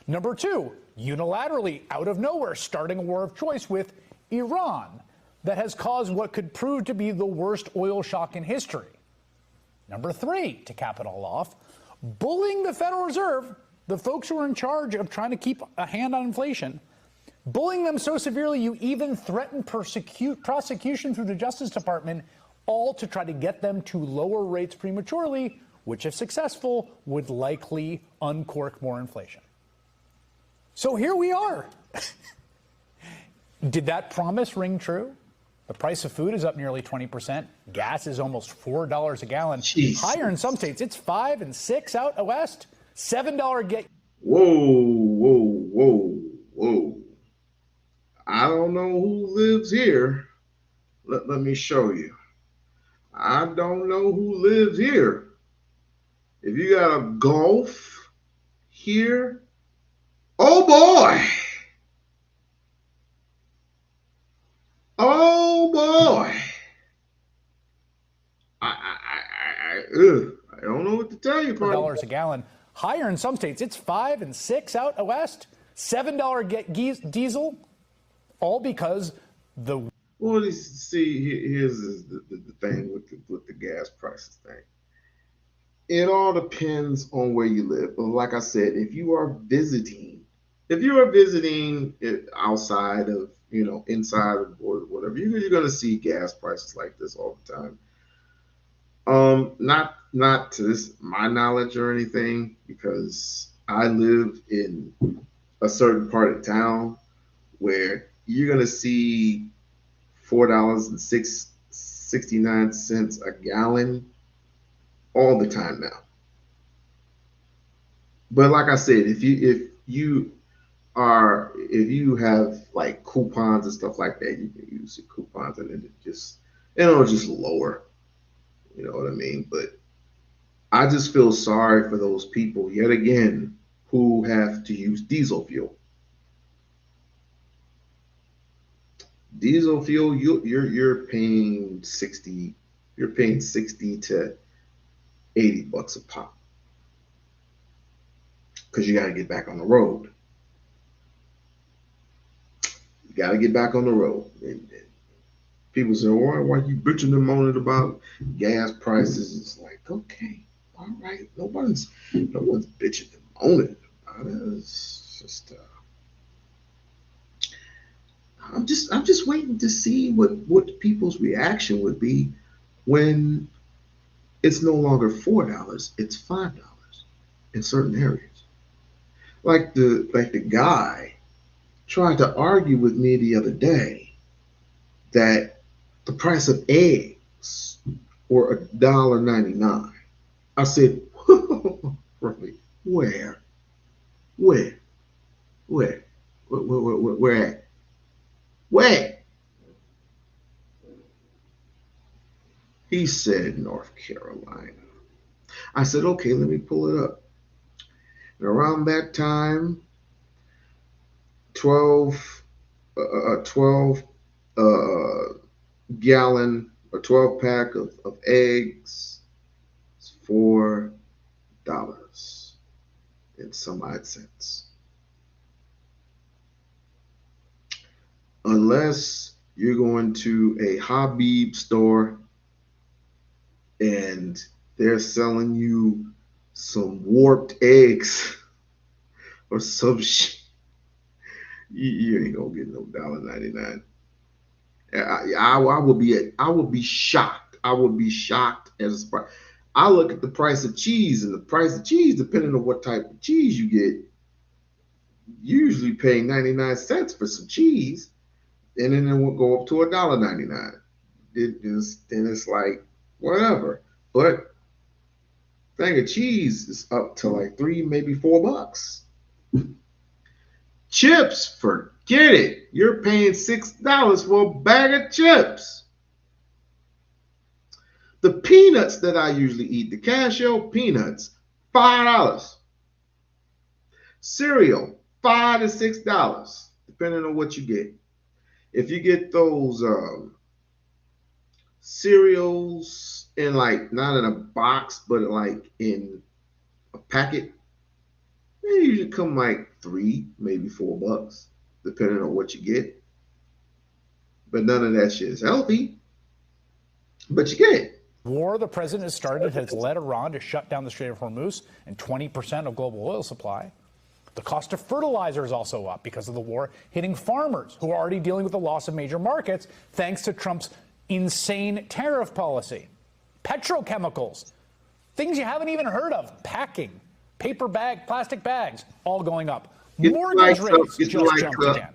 S8: Number two, unilaterally, out of nowhere, starting a war of choice with Iran that has caused what could prove to be the worst oil shock in history. Number three, to cap it all off, bullying the Federal Reserve, the folks who are in charge of trying to keep a hand on inflation, bullying them so severely you even threaten prosecution through the Justice Department, all to try to get them to lower rates prematurely, which, if successful, would likely uncork more inflation. So here we are. Did that promise ring true? The price of food is up nearly 20%. Gas is almost $4 a gallon.
S1: Jeez.
S8: Higher in some states. It's $5 and $6 out west. $7 get.
S1: Whoa. I don't know who lives here. Let me show you. I don't know who lives here. If you got a Gulf here, oh boy. Oh boy. I don't know what to tell you,
S8: $4 a gallon. Higher in some states. It's $5 and $6 out west. $7 get diesel. All because the.
S1: Well, here's the thing with the gas prices thing. It all depends on where you live. But like I said, if you are visiting it outside of, inside of the border, whatever, you're going to see gas prices like this all the time. Not to my knowledge or anything, because I live in a certain part of town where you're going to see $4.69 a gallon all the time now. But like I said, if you have like coupons and stuff like that, you can use the coupons and then it'll just lower. You know what I mean? But I just feel sorry for those people yet again who have to use diesel fuel. Diesel fuel, you're paying 60 to $80 a pop, because you got to get back on the road. You got to get back on the road. And people say, why you bitching and moaning about gas prices? It's like, okay, all right, no one's bitching and moaning about it. It's just I'm just waiting to see what people's reaction would be when it's no longer $4, it's $5 in certain areas. Like the guy tried to argue with me the other day that the price of eggs were $1.99. I said, really? Where at? Where? He said North Carolina. I said, okay, let me pull it up. And around that time, 12 gallon or 12 pack of eggs is $4 and some odd cents. Unless you're going to a Habib store and they're selling you some warped eggs or some shit, you ain't gonna get no $1.99. I would be shocked. I would be shocked as a price. I look at the price of cheese, and the price of cheese, depending on what type of cheese you get, you usually pay 99 cents for some cheese, and then it will go up to $1.99. Then it's like, whatever. But thing of cheese is up to like $3, maybe $4. Chips, forget it. You're paying $6 for a bag of chips. The peanuts that I usually eat, the cashew peanuts, $5. Cereal, $5 to $6, depending on what you get. If you get those cereals in like not in a box, but like in a packet, they usually come like $3, maybe $4, depending on what you get. But none of that shit is healthy. But you get it.
S8: War the president has started has led Iran to shut down the Strait of Hormuz and 20% of global oil supply. The cost of fertilizer is also up because of the war, hitting farmers who are already dealing with the loss of major markets thanks to Trump's insane tariff policy. Petrochemicals, things you haven't even heard of, packing, paper bag, plastic bags, all going up. Mortgage rates just jumped again.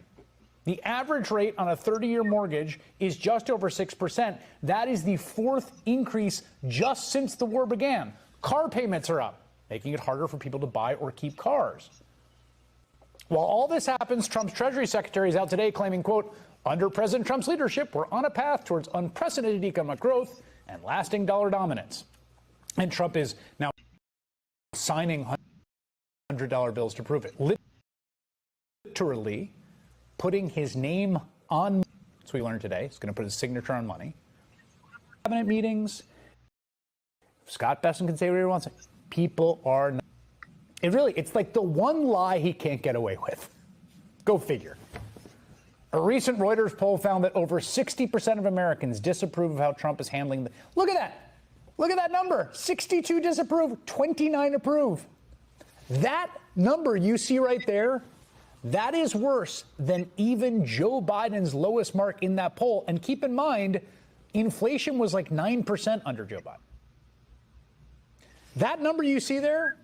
S8: The average rate on a 30-year mortgage is just over 6%. That is the fourth increase just since the war began. Car payments are up, making it harder for people to buy or keep cars. While all this happens, Trump's Treasury Secretary is out today claiming, quote, under President Trump's leadership, we're on a path towards unprecedented economic growth and lasting dollar dominance. And Trump is now signing $100 bills to prove it. Literally putting his name on, as we learned today, he's going to put his signature on money. Cabinet meetings, Scott Bessent can say whatever he wants. People are not. It's like the one lie he can't get away with. Go figure. A recent Reuters poll found that over 60% of Americans disapprove of how Trump is handling the. Look at that. Look at that number. 62 disapprove, 29 approve. That number you see right there, that is worse than even Joe Biden's lowest mark in that poll. And keep in mind, inflation was like 9% under Joe Biden. That number you see there,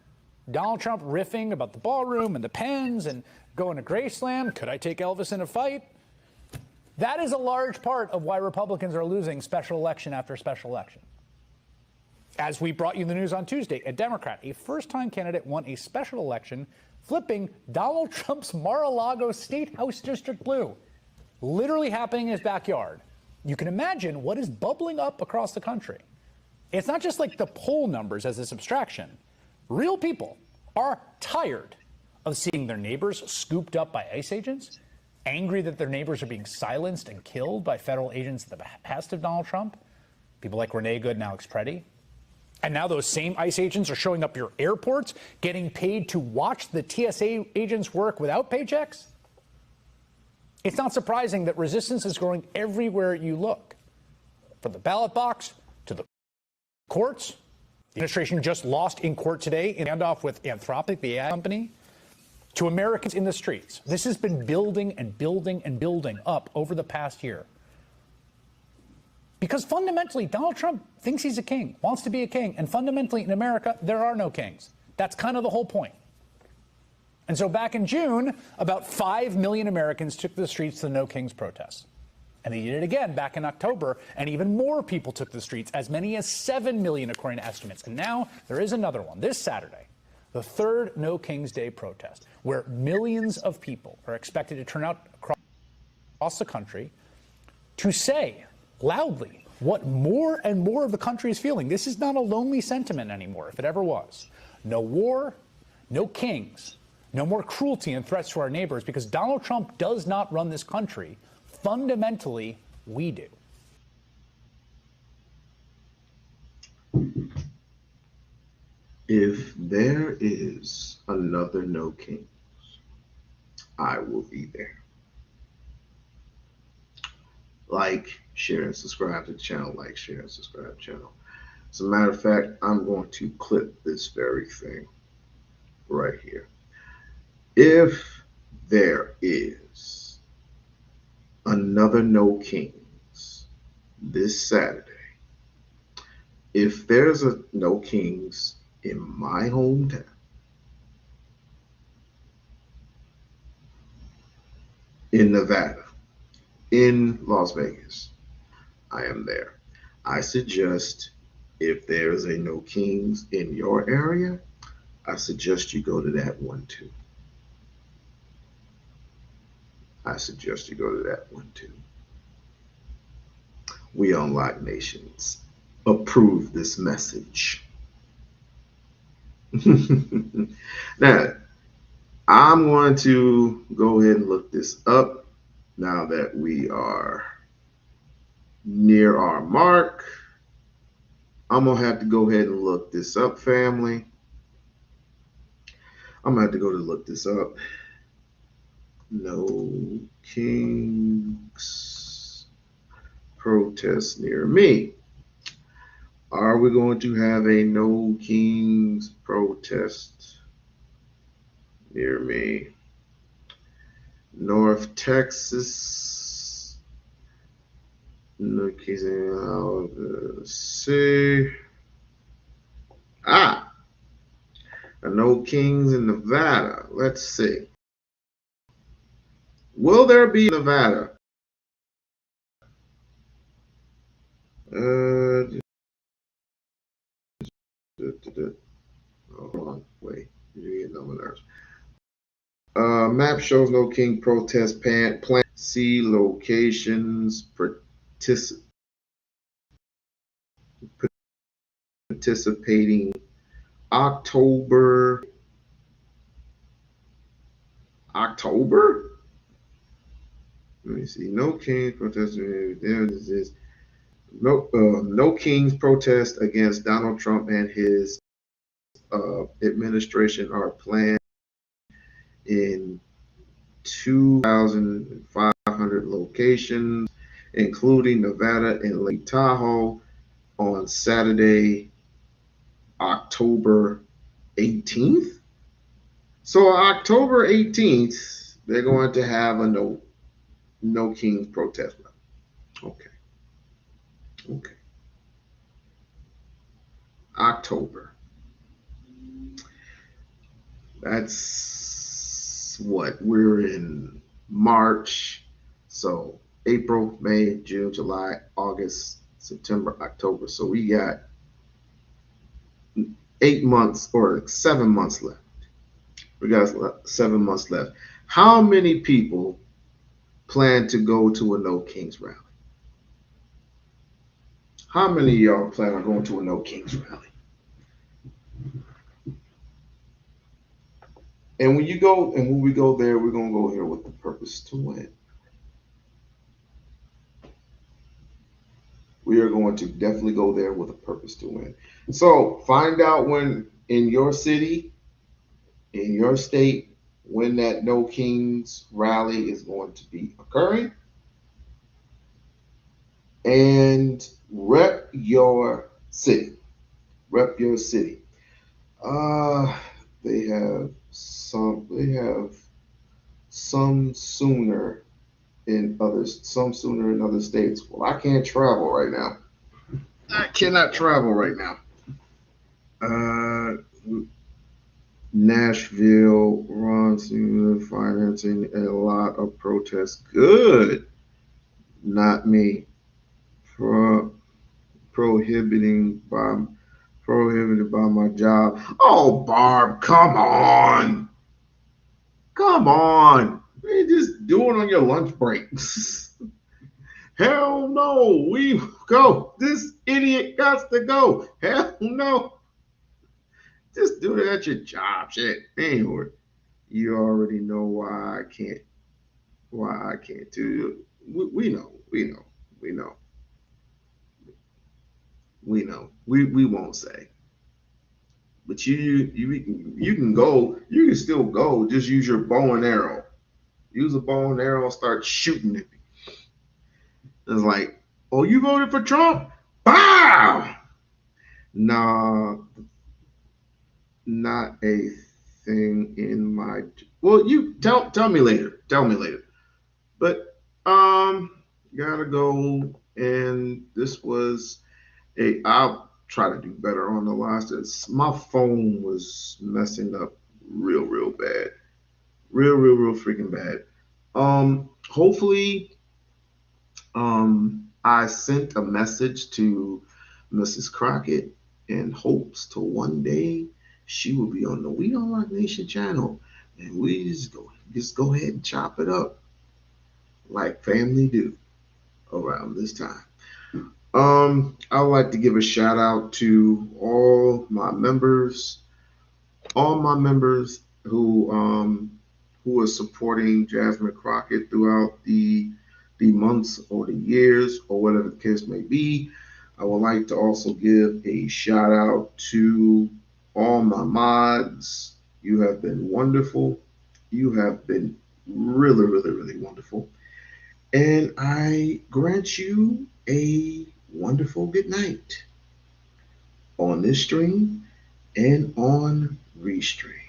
S8: Donald Trump riffing about the ballroom and the pens and going to Graceland, could I take Elvis in a fight? That is a large part of why Republicans are losing special election after special election. As we brought you the news on Tuesday, a Democrat, a first-time candidate, won a special election, flipping Donald Trump's Mar-a-Lago State House District blue, literally happening in his backyard. You can imagine what is bubbling up across the country. It's not just like the poll numbers as this abstraction. Real people are tired of seeing their neighbors scooped up by ICE agents, angry that their neighbors are being silenced and killed by federal agents at the behest of Donald Trump, people like Renee Good and Alex Preddy. And now those same ICE agents are showing up your airports, getting paid to watch the TSA agents work without paychecks. It's not surprising that resistance is growing everywhere you look. From the ballot box to the courts. The administration just lost in court today in standoff with Anthropic, the AI company, to Americans in the streets. This has been building and building and building up over the past year. Because fundamentally, Donald Trump thinks he's a king, wants to be a king, and fundamentally in America, there are no kings. That's kind of the whole point. And so back in June, about 5 million Americans took to the streets to the No Kings protests. And they did it again back in October, and even more people took to the streets, as many as 7 million according to estimates. And now there is another one, this Saturday, the third No Kings Day protest, where millions of people are expected to turn out across the country to say loudly what more and more of the country is feeling. This is not a lonely sentiment anymore, if it ever was. No war, no kings, no more cruelty and threats to our neighbors, because Donald Trump does not run this country. Fundamentally, we do.
S1: If there is another No Kings, I will be there. Like, share, and subscribe to the channel. Like, share, and subscribe to the channel. As a matter of fact, I'm going to clip this very thing right here. If there is another No Kings this Saturday, if there's a No Kings in my hometown, in Nevada, in Las Vegas, I am there. I suggest If there's a No Kings in your area, I suggest you go to that one too. I suggest you go to that one too. We-On-Loc Nations approve this message. Now, I'm going to go ahead and look this up now that we are near our mark. I'm going to have to go ahead and look this up, family. I'm going to have to go to look this up. No Kings protest near me. Are we going to have a No Kings protest near me? North Texas. No Kings in see. A No Kings in Nevada. Let's see. Will there be Nevada? Hold on, wait. You get numbers. Map shows No King protest plan. See locations. Participating October. Let me see. No Kings protest. There this is. No Kings protest against Donald Trump and his administration are planned in 2,500 locations, including Nevada and Lake Tahoe, on Saturday, October 18th. So October 18th, they're going to have a No Kings protest. Okay. October. That's what we're in March. So April, May, June, July, August, September, October. So we got 8 months or 7 months left. We got 7 months left. How many people plan to go to a No Kings rally? How many of y'all plan on going to a No Kings rally? And when we go there, we're gonna go here with the purpose to win. We are going to definitely go there with a purpose to win. So find out when in your city, in your state, when that No Kings rally is going to be occurring, and rep your city. Rep your city. They have some sooner in other states. Well, I can't travel right now. I cannot travel right now. Nashville runs financing a lot of protests. Good. Not me. Prohibited by my job. Oh, Barb, come on. Come on. You just do it on your lunch breaks. Hell no. We go. This idiot got to go. Hell no. Just do it at your job. Shit. Anyway, you already know why I can't do it. We know. We won't say. But you can go. You can still go. Just use your bow and arrow. Use a bow and arrow and start shooting it. It's like, oh, you voted for Trump? Bow! Nah, not a thing in my. Well, you tell me later. Tell me later. But gotta go. And this was I'll try to do better on the last. My phone was messing up real bad. Real freaking bad. Hopefully, I sent a message to Mrs. Crockett and hopes to one day she will be on the We-On-Loc Nation channel, and we just go ahead and chop it up like family do around this time. I would like to give a shout out to all my members who are supporting Jasmine Crockett throughout the months or the years or whatever the case may be. I would like to also give a shout out to all my mods. You have been wonderful. You have been really, really, really wonderful. And I grant you a wonderful good night on this stream and on Restream.